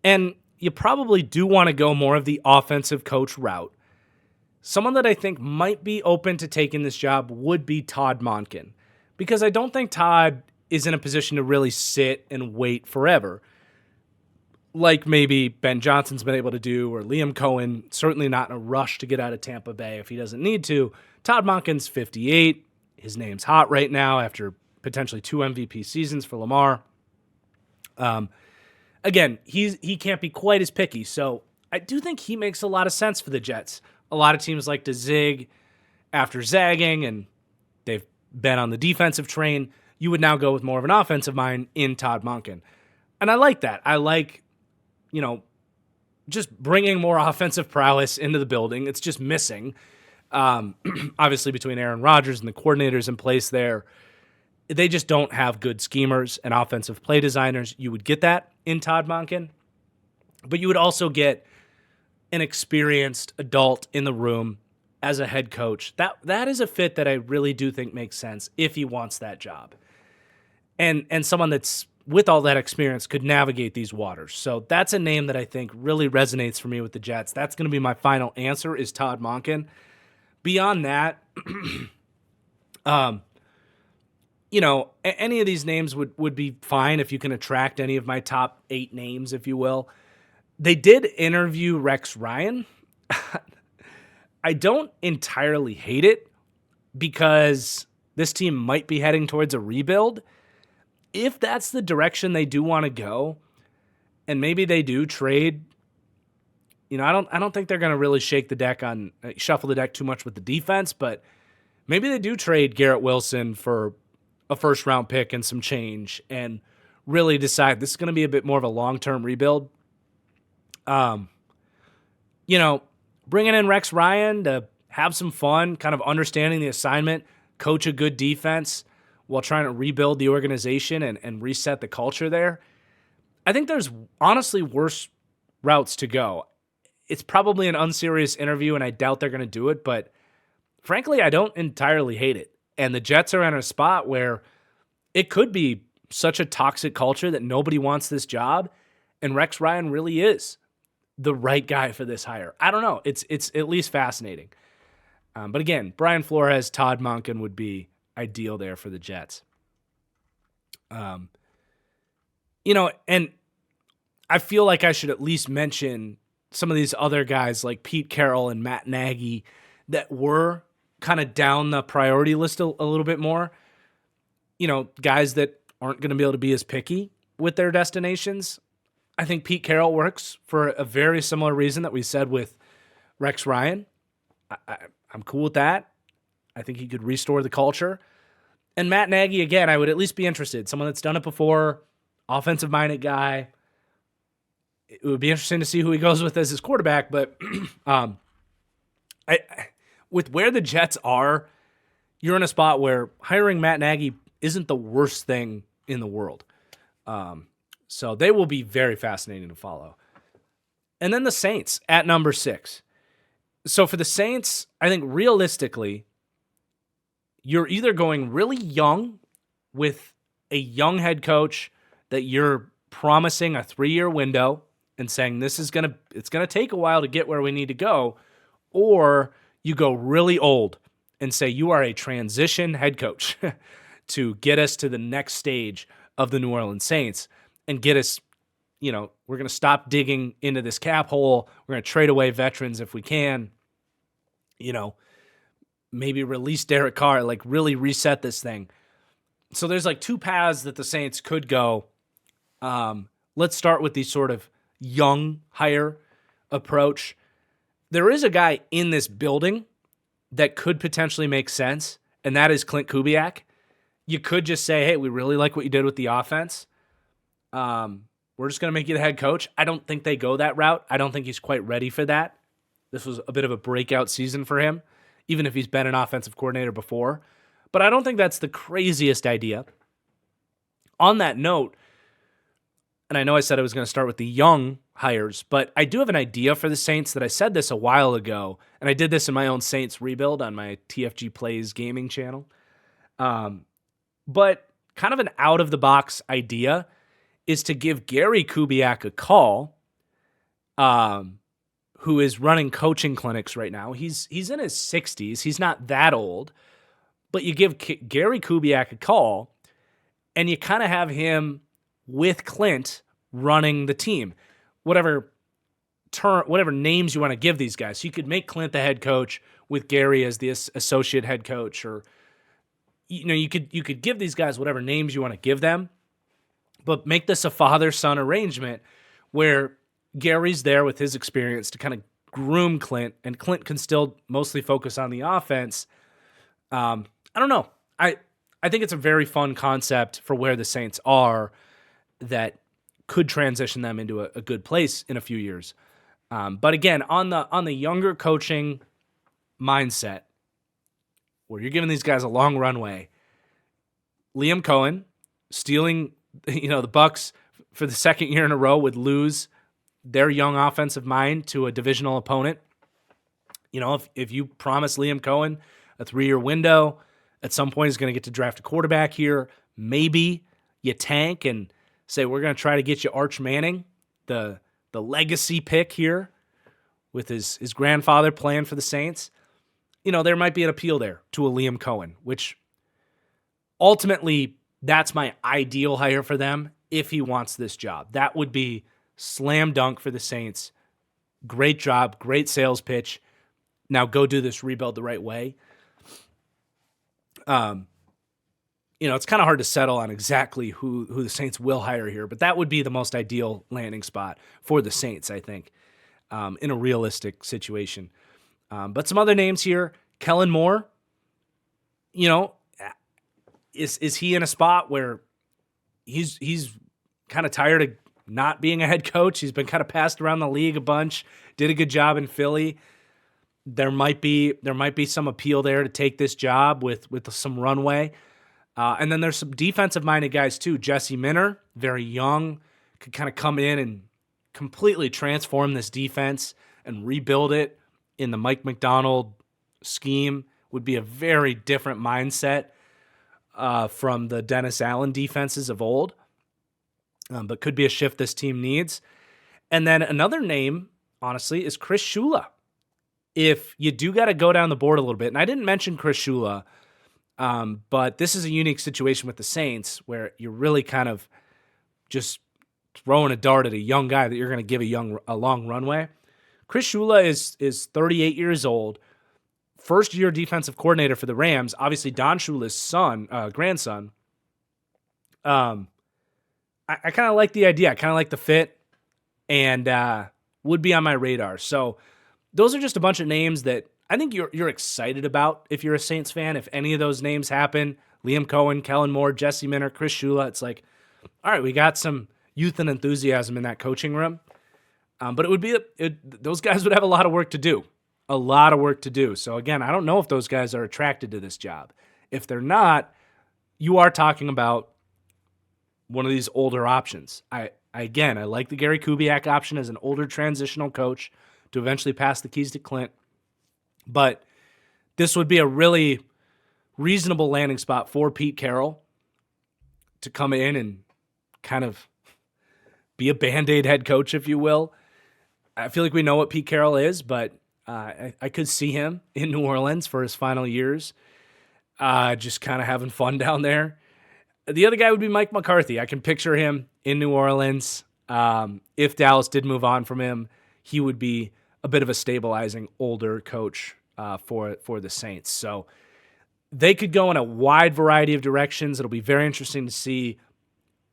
and you probably do want to go more of the offensive coach route, someone that I think might be open to taking this job would be Todd Monken, because I don't think Todd is in a position to really sit and wait forever, like maybe Ben Johnson's been able to do, or Liam Cohen, certainly not in a rush to get out of Tampa Bay if he doesn't need to. Todd Monken's 58. His name's hot right now after potentially 2 MVP seasons for Lamar. Again, he can't be quite as picky, so I do think he makes a lot of sense for the Jets. A lot of teams like to zig after zagging, and they've been on the defensive train. You would now go with more of an offensive mind in Todd Monken. And I like that. I like, just bringing more offensive prowess into the building. It's just missing. Obviously, between Aaron Rodgers and the coordinators in place there, they just don't have good schemers and offensive play designers. You would get that in Todd Monken, but you would also get an experienced adult in the room as a head coach. That is a fit that I really do think makes sense if he wants that job. And someone that's with all that experience could navigate these waters. So that's a name that I think really resonates for me with the Jets. That's going to be my final answer, is Todd Monken. Beyond that, any of these names would be fine if you can attract any of my top 8 names, if you will. They did interview Rex Ryan. I don't entirely hate it because this team might be heading towards a rebuild. If that's the direction they do want to go, and maybe they do trade, I don't think they're going to really shuffle the deck too much with the defense, but maybe they do trade Garrett Wilson for a first-round pick and some change and really decide this is going to be a bit more of a long-term rebuild. Bringing in Rex Ryan to have some fun, kind of understanding the assignment, coach a good defense while trying to rebuild the organization and reset the culture there. I think there's honestly worse routes to go. It's probably an unserious interview, and I doubt they're going to do it, but frankly, I don't entirely hate it. And the Jets are in a spot where it could be such a toxic culture that nobody wants this job, and Rex Ryan really is the right guy for this hire. I don't know. It's at least fascinating. But again, Brian Flores, Todd Monken would be ideal there for the Jets. And I feel like I should at least mention some of these other guys like Pete Carroll and Matt Nagy that were kind of down the priority list a little bit more. Guys that aren't going to be able to be as picky with their destinations. I think Pete Carroll works for a very similar reason that we said with Rex Ryan, I'm cool with that. I think he could restore the culture. And Matt Nagy, again, I would at least be interested. Someone that's done it before, offensive-minded guy. It would be interesting to see who he goes with as his quarterback. But with where the Jets are, you're in a spot where hiring Matt Nagy isn't the worst thing in the world. So they will be very fascinating to follow. And then the Saints at number 6. So for the Saints, I think realistically, you're either going really young with a young head coach that you're promising a 3-year window and saying it's going to take a while to get where we need to go, or you go really old and say you are a transition head coach to get us to the next stage of the New Orleans Saints and get us, we're going to stop digging into this cap hole. We're going to trade away veterans if we can, maybe release Derek Carr, like really reset this thing. So there's like two paths that the Saints could go. Let's start with the sort of young hire approach. There is a guy in this building that could potentially make sense, and that is Clint Kubiak. You could just say, hey, we really like what you did with the offense. We're just going to make you the head coach. I don't think they go that route. I don't think he's quite ready for that. This was a bit of a breakout season for him, even if he's been an offensive coordinator before. But I don't think that's the craziest idea. On that note, and I know I said I was going to start with the young hires, but I do have an idea for the Saints that I said this a while ago, and I did this in my own Saints rebuild on my TFG Plays gaming channel. But kind of an out-of-the-box idea is to give Gary Kubiak a call, who is running coaching clinics right now. He's in his 60s. He's not that old. But you give Gary Kubiak a call, and you kind of have him with Clint running the team. Whatever names you want to give these guys. So you could make Clint the head coach with Gary as the associate head coach, or you could give these guys whatever names you want to give them, but make this a father-son arrangement where Gary's there with his experience to kind of groom Clint, and Clint can still mostly focus on the offense. I don't know. I think it's a very fun concept for where the Saints are that could transition them into a good place in a few years. But again, on the younger coaching mindset, where you're giving these guys a long runway, Liam Cohen stealing, the Bucs for the second year in a row would lose their young offensive mind to a divisional opponent. If you promise Liam Cohen a 3-year window, at some point he's going to get to draft a quarterback here. Maybe you tank and say, we're going to try to get you Arch Manning, the legacy pick here with his grandfather playing for the Saints. There might be an appeal there to a Liam Cohen, which ultimately that's my ideal hire for them if he wants this job. That would be slam dunk for the Saints. Great job, great sales pitch. Now go do this rebuild the right way. It's kind of hard to settle on exactly who the Saints will hire here, but that would be the most ideal landing spot for the Saints, I think, in a realistic situation. But some other names here, Kellen Moore, is he in a spot where he's kind of tired of not being a head coach? He's been kind of passed around the league a bunch, did a good job in Philly. There might be some appeal there to take this job with some runway. And then there's some defensive-minded guys too. Jesse Minter, very young, could kind of come in and completely transform this defense and rebuild it in the Mike McDonald scheme. Would be a very different mindset from the Dennis Allen defenses of old, but could be a shift this team needs. And then another name, honestly, is Chris Shula. If you do got to go down the board a little bit, and I didn't mention Chris Shula, but this is a unique situation with the Saints where you're really kind of just throwing a dart at a young guy that you're going to give a long runway. Chris Shula is 38 years old, first-year defensive coordinator for the Rams. Obviously, Don Shula's grandson. I kind of like the idea. I kind of like the fit, and would be on my radar. So those are just a bunch of names that I think you're excited about if you're a Saints fan. If any of those names happen, Liam Cohen, Kellen Moore, Jesse Minter, Chris Shula, it's like, all right, we got some youth and enthusiasm in that coaching room. But it would be those guys would have a lot of work to do. A lot of work to do. So again, I don't know if those guys are attracted to this job. If they're not, you are talking about one of these older options. I like the Gary Kubiak option as an older transitional coach to eventually pass the keys to Clint. But this would be a really reasonable landing spot for Pete Carroll to come in and kind of be a Band-Aid head coach, if you will. I feel like we know what Pete Carroll is, but I could see him in New Orleans for his final years, just kind of having fun down there. The other guy would be Mike McCarthy. I can picture him in New Orleans. If Dallas did move on from him, he would be a bit of a stabilizing older coach for the Saints. So they could go in a wide variety of directions. It'll be very interesting to see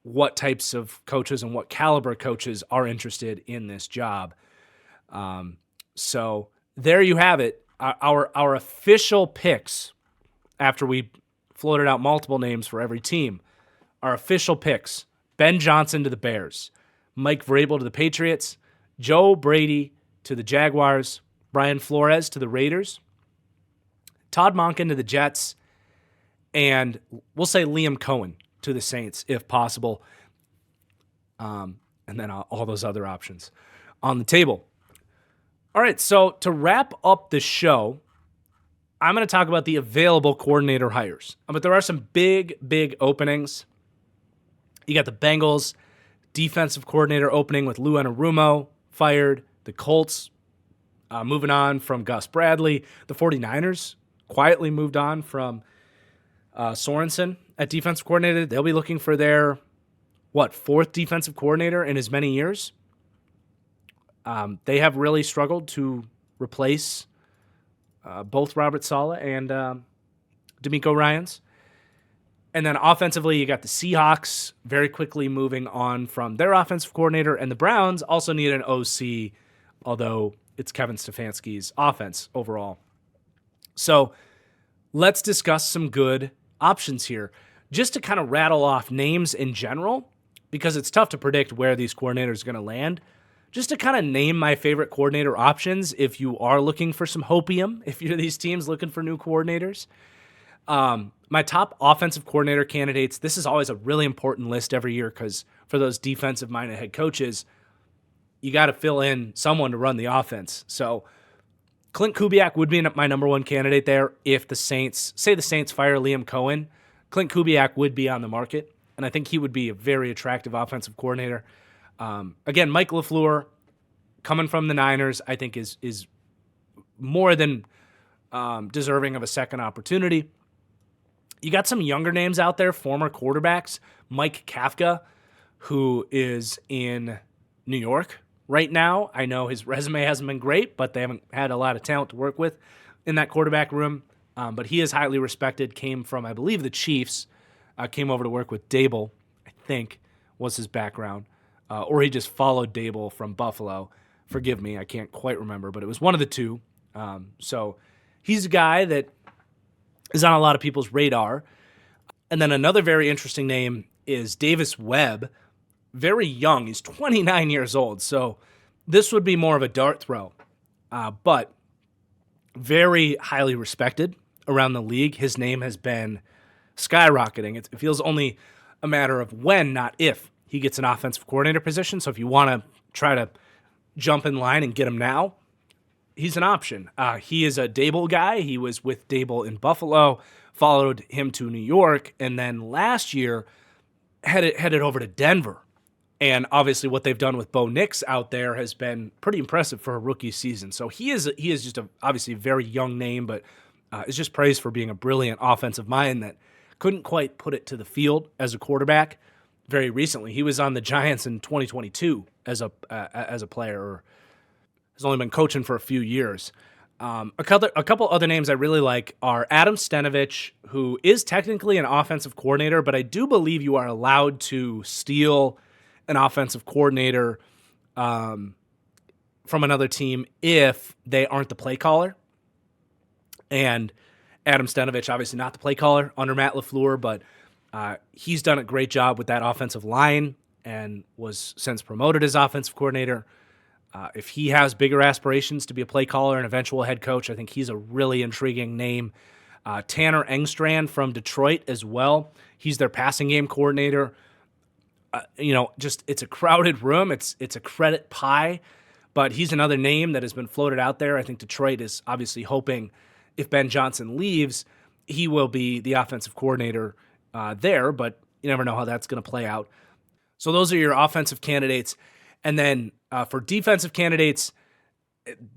what types of coaches and what caliber coaches are interested in this job. So there you have it. Our official picks, after we floated out multiple names for every team, our official picks: Ben Johnson to the Bears, Mike Vrabel to the Patriots, Joe Brady to the Jaguars, Brian Flores to the Raiders, Todd Monken to the Jets, and we'll say Liam Cohen to the Saints if possible. And then all those other options on the table. All right, so to wrap up the show, I'm going to talk about the available coordinator hires. But there are some big openings. You got the Bengals defensive coordinator opening with Lou Anarumo fired. The Colts moving on from Gus Bradley. The 49ers quietly moved on from Sorensen at defensive coordinator. They'll be looking for their, fourth defensive coordinator in as many years. They have really struggled to replace both Robert Saleh and D'Amico Ryans. And then offensively, you got the Seahawks very quickly moving on from their offensive coordinator, and the Browns also need an OC, although it's Kevin Stefanski's offense overall. So let's discuss some good options here. Just to kind of rattle off names in general, because it's tough to predict where these coordinators are going to land. Just to kind of name my favorite coordinator options if you are looking for some hopium, if you're these teams looking for new coordinators. My top offensive coordinator candidates, this is always a really important list every year because for those defensive-minded head coaches, you got to fill in someone to run the offense. So Clint Kubiak would be my number one candidate there if the Saints fire Liam Cohen. Clint Kubiak would be on the market, and I think he would be a very attractive offensive coordinator. Again, Mike LaFleur, coming from the Niners, I think is more than deserving of a second opportunity. You got some younger names out there, former quarterbacks. Mike Kafka, who is in New York right now. I know his resume hasn't been great, but they haven't had a lot of talent to work with in that quarterback room. But he is highly respected, came from, I believe, the Chiefs, came over to work with Dable, I think was his background. Or he just followed Dable from Buffalo. Forgive me, I can't quite remember, but it was one of the two. So he's a guy that is on a lot of people's radar. And then another very interesting name is Davis Webb. Very young. He's 29 years old. So this would be more of a dart throw. But very highly respected around the league. His name has been skyrocketing. It feels only a matter of when, not if, he gets an offensive coordinator position. So if you want to try to jump in line and get him now, he's an option. He is a Dable guy. He was with Dable in Buffalo, followed him to New York, and then last year headed over to Denver. And obviously what they've done with Bo Nix out there has been pretty impressive for a rookie season. So he is just obviously a very young name, but is just praised for being a brilliant offensive mind that couldn't quite put it to the field as a quarterback very recently. He was on the Giants in 2022 as a player, or has only been coaching for a few years. A couple other names I really like are Adam Stenavich, who is technically an offensive coordinator, but I do believe you are allowed to steal an offensive coordinator from another team if they aren't the play caller. And Adam Stenovich, obviously not the play caller under Matt LaFleur, but he's done a great job with that offensive line and was since promoted as offensive coordinator. If he has bigger aspirations to be a play caller and eventual head coach, I think he's a really intriguing name. Tanner Engstrand from Detroit as well. He's their passing game coordinator. Just it's a crowded room. It's a credit pie, but he's another name that has been floated out there. I think Detroit is obviously hoping if Ben Johnson leaves, he will be the offensive coordinator there, but you never know how that's going to play out. So those are your offensive candidates. And then for defensive candidates,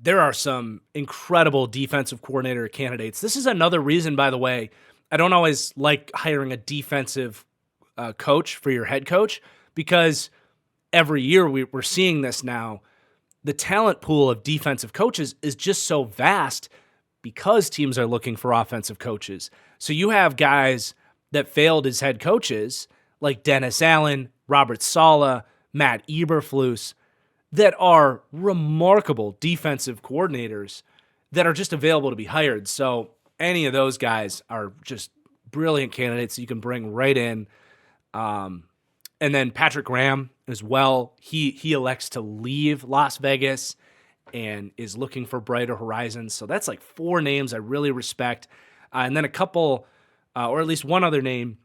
there are some incredible defensive coordinator candidates. This is another reason, by the way, I don't always like hiring a defensive coach for your head coach, because every year we're seeing this now. The talent pool of defensive coaches is just so vast because teams are looking for offensive coaches. So you have guys that failed as head coaches like Dennis Allen, Robert Saleh, Matt Eberflus, that are remarkable defensive coordinators that are just available to be hired. So any of those guys are just brilliant candidates you can bring right in. And then Patrick Graham as well. He elects to leave Las Vegas and is looking for brighter horizons. So that's like 4 names I really respect. And then a couple, or at least one other name,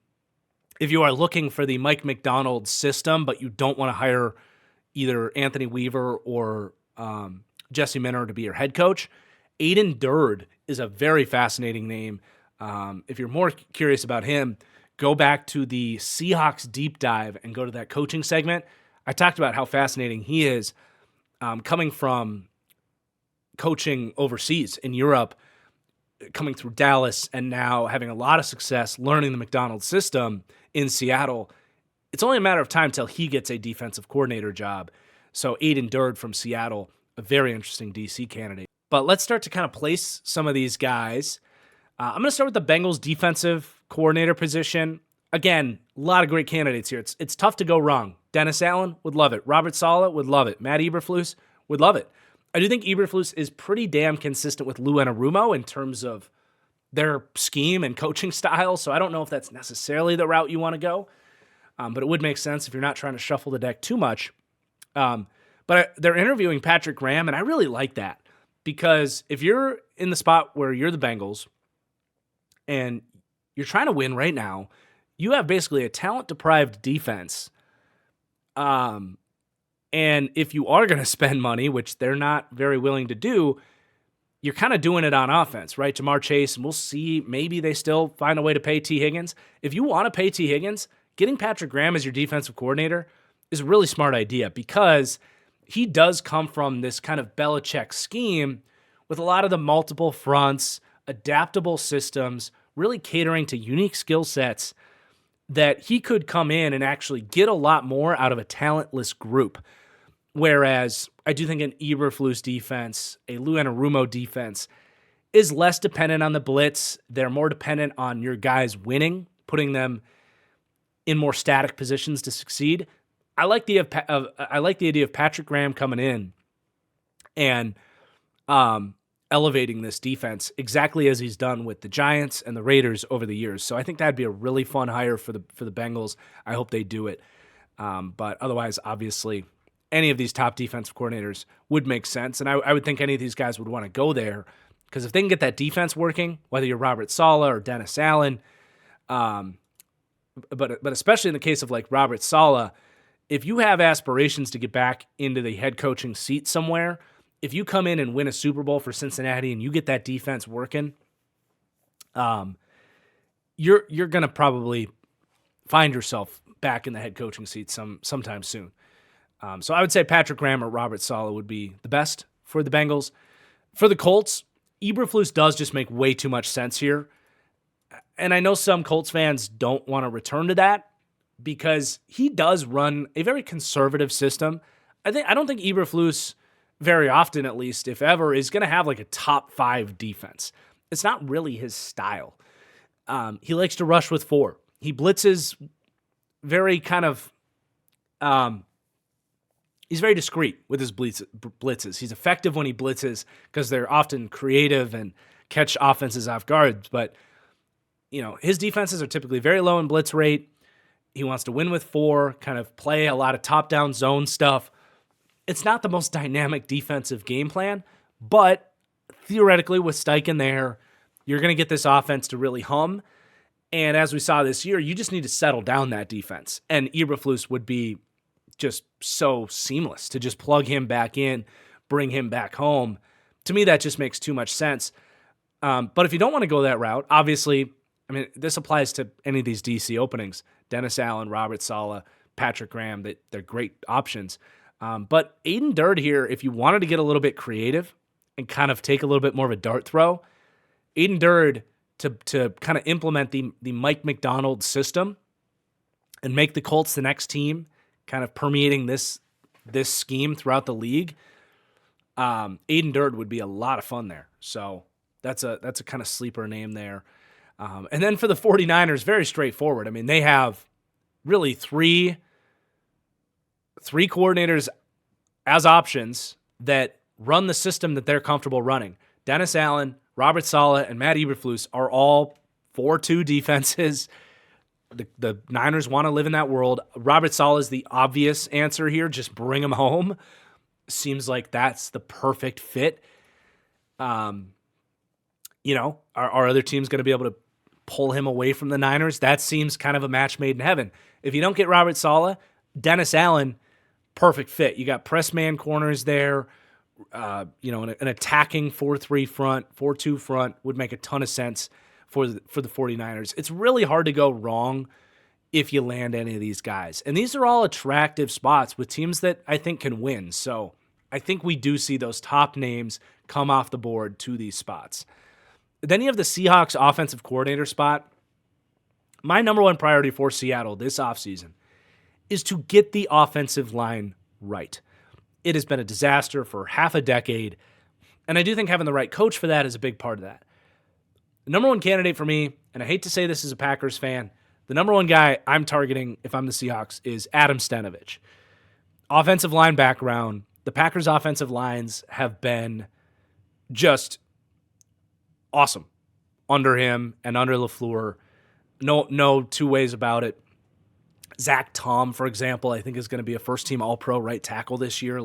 if you are looking for the Mike McDonald system, but you don't want to hire either Anthony Weaver or Jesse Minter to be your head coach, Aiden Durd is a very fascinating name. If you're more curious about him, go back to the Seahawks deep dive and go to that coaching segment. I talked about how fascinating he is, coming from coaching overseas in Europe, coming through Dallas, and now having a lot of success learning the McDonald system in Seattle. It's only a matter of time till he gets a defensive coordinator job. So Aiden Durd from Seattle, a very interesting DC candidate. But let's start to kind of place some of these guys. I'm going to start with the Bengals defensive coordinator position. Again, a lot of great candidates here. It's tough to go wrong. Dennis Allen would love it. Robert Saleh would love it. Matt Eberflus would love it. I do think Eberflus is pretty damn consistent with Lou Anarumo in terms of their scheme and coaching style, so I don't know if that's necessarily the route you want to go, but it would make sense if you're not trying to shuffle the deck too much. But they're interviewing Patrick Graham, and I really like that, because if you're in the spot where you're the Bengals and you're trying to win right now, you have basically a talent-deprived defense. And if you are going to spend money, which they're not very willing to do, you're kind of doing it on offense, right? Jamar Chase, and we'll see, maybe they still find a way to pay T. Higgins. If you want to pay T. Higgins, getting Patrick Graham as your defensive coordinator is a really smart idea, because he does come from this kind of Belichick scheme with a lot of the multiple fronts, adaptable systems, really catering to unique skill sets, that he could come in and actually get a lot more out of a talentless group. Whereas I do think an Eberflus defense, a Lou Anarumo defense, is less dependent on the blitz. They're more dependent on your guys winning, putting them in more static positions to succeed. I like the idea of Patrick Graham coming in and elevating this defense exactly as he's done with the Giants and the Raiders over the years. So I think that'd be a really fun hire for the Bengals. I hope they do it. But otherwise, obviously, any of these top defensive coordinators would make sense. And I would think any of these guys would want to go there, because if they can get that defense working, whether you're Robert Saleh or Dennis Allen, but especially in the case of like Robert Saleh, if you have aspirations to get back into the head coaching seat somewhere, if you come in and win a Super Bowl for Cincinnati and you get that defense working, you're going to probably find yourself back in the head coaching seat sometime soon. So I would say Patrick Graham or Robert Saleh would be the best for the Bengals. For the Colts, Eberflus does just make way too much sense here. And I know some Colts fans don't want to return to that, because he does run a very conservative system. I don't think Eberflus, very often at least, if ever, is going to have like a top 5 defense. It's not really his style. He likes to rush with 4. He blitzes very kind of he's very discreet with his blitzes. He's effective when he blitzes because they're often creative and catch offenses off guard. But, his defenses are typically very low in blitz rate. He wants to win with 4, kind of play a lot of top-down zone stuff. It's not the most dynamic defensive game plan, but theoretically with Steichen there, you're going to get this offense to really hum. And as we saw this year, you just need to settle down that defense. And Eberflus would be just so seamless to just plug him back in, bring him back home. To me, that just makes too much sense. But if you don't want to go that route, obviously, this applies to any of these DC openings. Dennis Allen, Robert Saleh, Patrick Graham, they're great options. But Aiden Durde here, if you wanted to get a little bit creative and kind of take a little bit more of a dart throw, Aiden Durde to kind of implement the Mike Macdonald system and make the Colts the next team, kind of permeating this scheme throughout the league. Aiden Durde would be a lot of fun there. So that's a kind of sleeper name there. And then for the 49ers, very straightforward. They have really three coordinators as options that run the system that they're comfortable running. Dennis Allen, Robert Saleh, and Matt Eberflus are all 4-2 defenses. The Niners want to live in that world. Robert Saleh is the obvious answer here. Just bring him home. Seems like that's the perfect fit. Are other teams going to be able to pull him away from the Niners? That seems kind of a match made in heaven. If you don't get Robert Saleh, Dennis Allen, perfect fit. You got press man corners there. An attacking 4-3 front, 4-2 front would make a ton of sense for the 49ers. It's really hard to go wrong if you land any of these guys. And these are all attractive spots with teams that I think can win. So I think we do see those top names come off the board to these spots. Then you have the Seahawks offensive coordinator spot. My number one priority for Seattle this offseason is to get the offensive line right. It has been a disaster for half a decade, and I do think having the right coach for that is a big part of that. The number one candidate for me, and I hate to say this as a Packers fan, the number one guy I'm targeting if I'm the Seahawks is Adam Stenavich. Offensive line background. The Packers' offensive lines have been just awesome under him and under LaFleur. No two ways about it. Zach Tom, for example, I think is going to be a first-team All-Pro right tackle this year.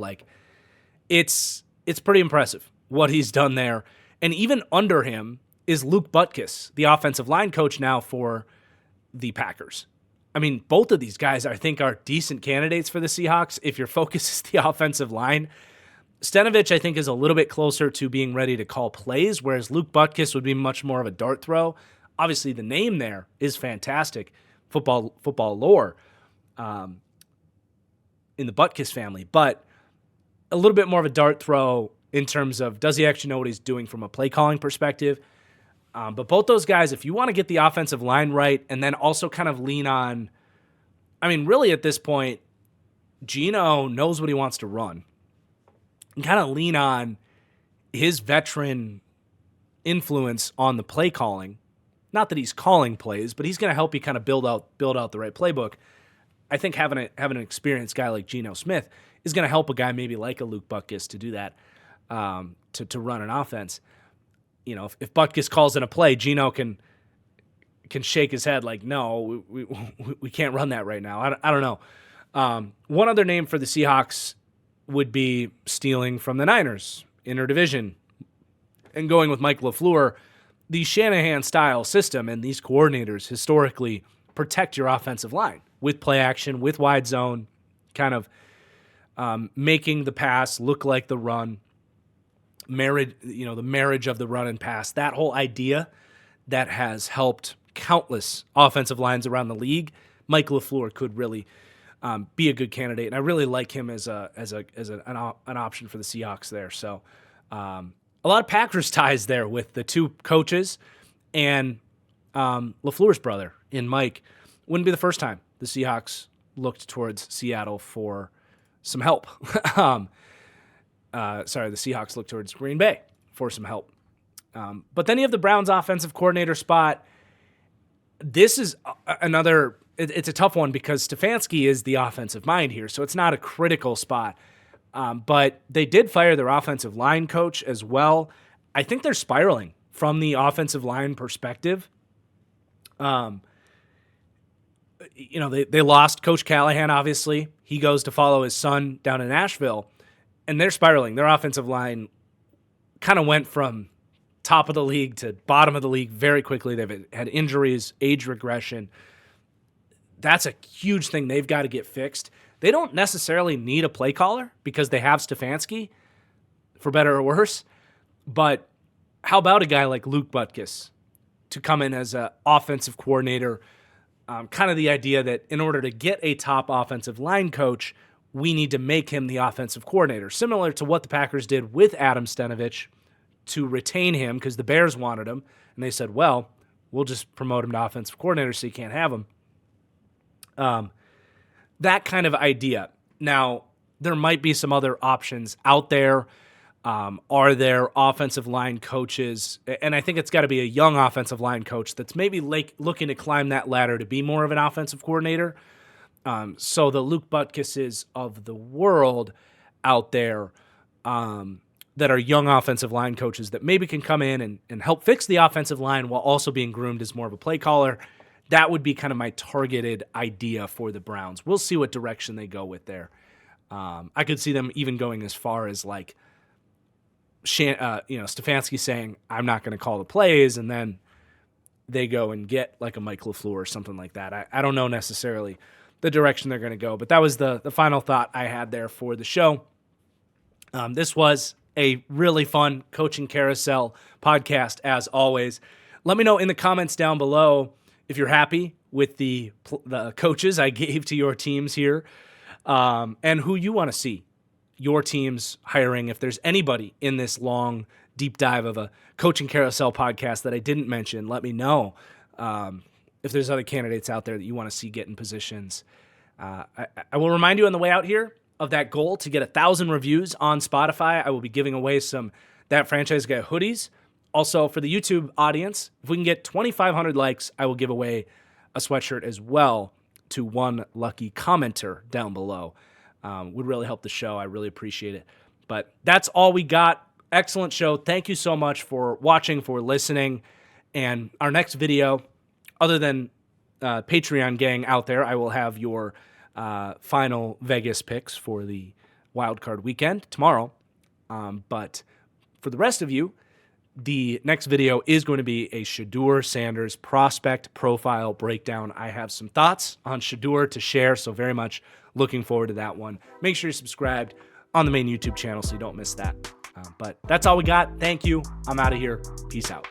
It's pretty impressive what he's done there. And even under him is Luke Butkus, the offensive line coach now for the Packers. Both of these guys, I think, are decent candidates for the Seahawks if your focus is the offensive line. Stenavich, I think, is a little bit closer to being ready to call plays, whereas Luke Butkus would be much more of a dart throw. Obviously, the name there is fantastic. Football lore in the Butkus family, but a little bit more of a dart throw in terms of does he actually know what he's doing from a play calling perspective. But both those guys, if you want to get the offensive line right and then also kind of lean on, really at this point, Gino knows what he wants to run and kind of lean on his veteran influence on the play calling. Not that he's calling plays, but he's going to help you kind of build out the right playbook. I think having an experienced guy like Geno Smith is going to help a guy maybe like a Luke Butkus to do that, to run an offense. If Butkus calls in a play, Geno can shake his head like, no, we can't run that right now. I don't know. One other name for the Seahawks would be stealing from the Niners, interdivision, and going with Mike LaFleur. The Shanahan-style system and these coordinators historically protect your offensive line with play action, with wide zone, kind of making the pass look like the run, the marriage of the run and pass. That whole idea that has helped countless offensive lines around the league. Mike LaFleur could really be a good candidate, and I really like him as an option for the Seahawks there. So. A lot of Packers ties there with the two coaches and LaFleur's brother in Mike. Wouldn't be the first time the Seahawks looked towards Seattle for some help. The Seahawks looked towards Green Bay for some help. But then you have the Browns offensive coordinator spot. This is another it's a tough one because Stefanski is the offensive mind here, so it's not a critical spot. But they did fire their offensive line coach as well. I think they're spiraling from the offensive line perspective. They lost Coach Callahan, obviously. He goes to follow his son down in Nashville, and they're spiraling. Their offensive line kind of went from top of the league to bottom of the league very quickly. They've had injuries, age regression. That's a huge thing they've got to get fixed. They don't necessarily need a play caller because they have Stefanski, for better or worse. But how about a guy like Luke Butkus to come in as an offensive coordinator? Kind of the idea that in order to get a top offensive line coach, we need to make him the offensive coordinator, similar to what the Packers did with Adam Stenavich to retain him because the Bears wanted him. And they said, well, we'll just promote him to offensive coordinator so you can't have him. That kind of idea. Now, there might be some other options out there. Are there offensive line coaches? And I think it's got to be a young offensive line coach that's maybe looking to climb that ladder to be more of an offensive coordinator. So the Luke Butkuses of the world out there that are young offensive line coaches that maybe can come in and help fix the offensive line while also being groomed as more of a play caller. That would be kind of my targeted idea for the Browns. We'll see what direction they go with there. I could see them even going as far as like, Stefanski saying, I'm not going to call the plays, and then they go and get like a Mike LaFleur or something like that. I don't know necessarily the direction they're going to go, but that was the final thought I had there for the show. This was a really fun Coaching Carousel podcast, as always. Let me know in the comments down below if you're happy with the coaches I gave to your teams here, and who you want to see your team's hiring. If there's anybody in this long, deep dive of a Coaching Carousel podcast that I didn't mention, let me know. If there's other candidates out there that you want to see get in positions. I will remind you on the way out here of that goal to get 1,000 reviews on Spotify. I will be giving away some That Franchise Guy hoodies. Also, for the YouTube audience, if we can get 2,500 likes, I will give away a sweatshirt as well to one lucky commenter down below. Would really help the show. I really appreciate it. But that's all we got. Excellent show. Thank you so much for watching, for listening. And our next video, other than Patreon gang out there, I will have your final Vegas picks for the wildcard weekend tomorrow. But for the rest of you, the next video is going to be a Shedeur Sanders prospect profile breakdown. I have some thoughts on Shedeur to share, so very much looking forward to that one. Make sure you're subscribed on the main YouTube channel so you don't miss that. But that's all we got. Thank you. I'm out of here. Peace out.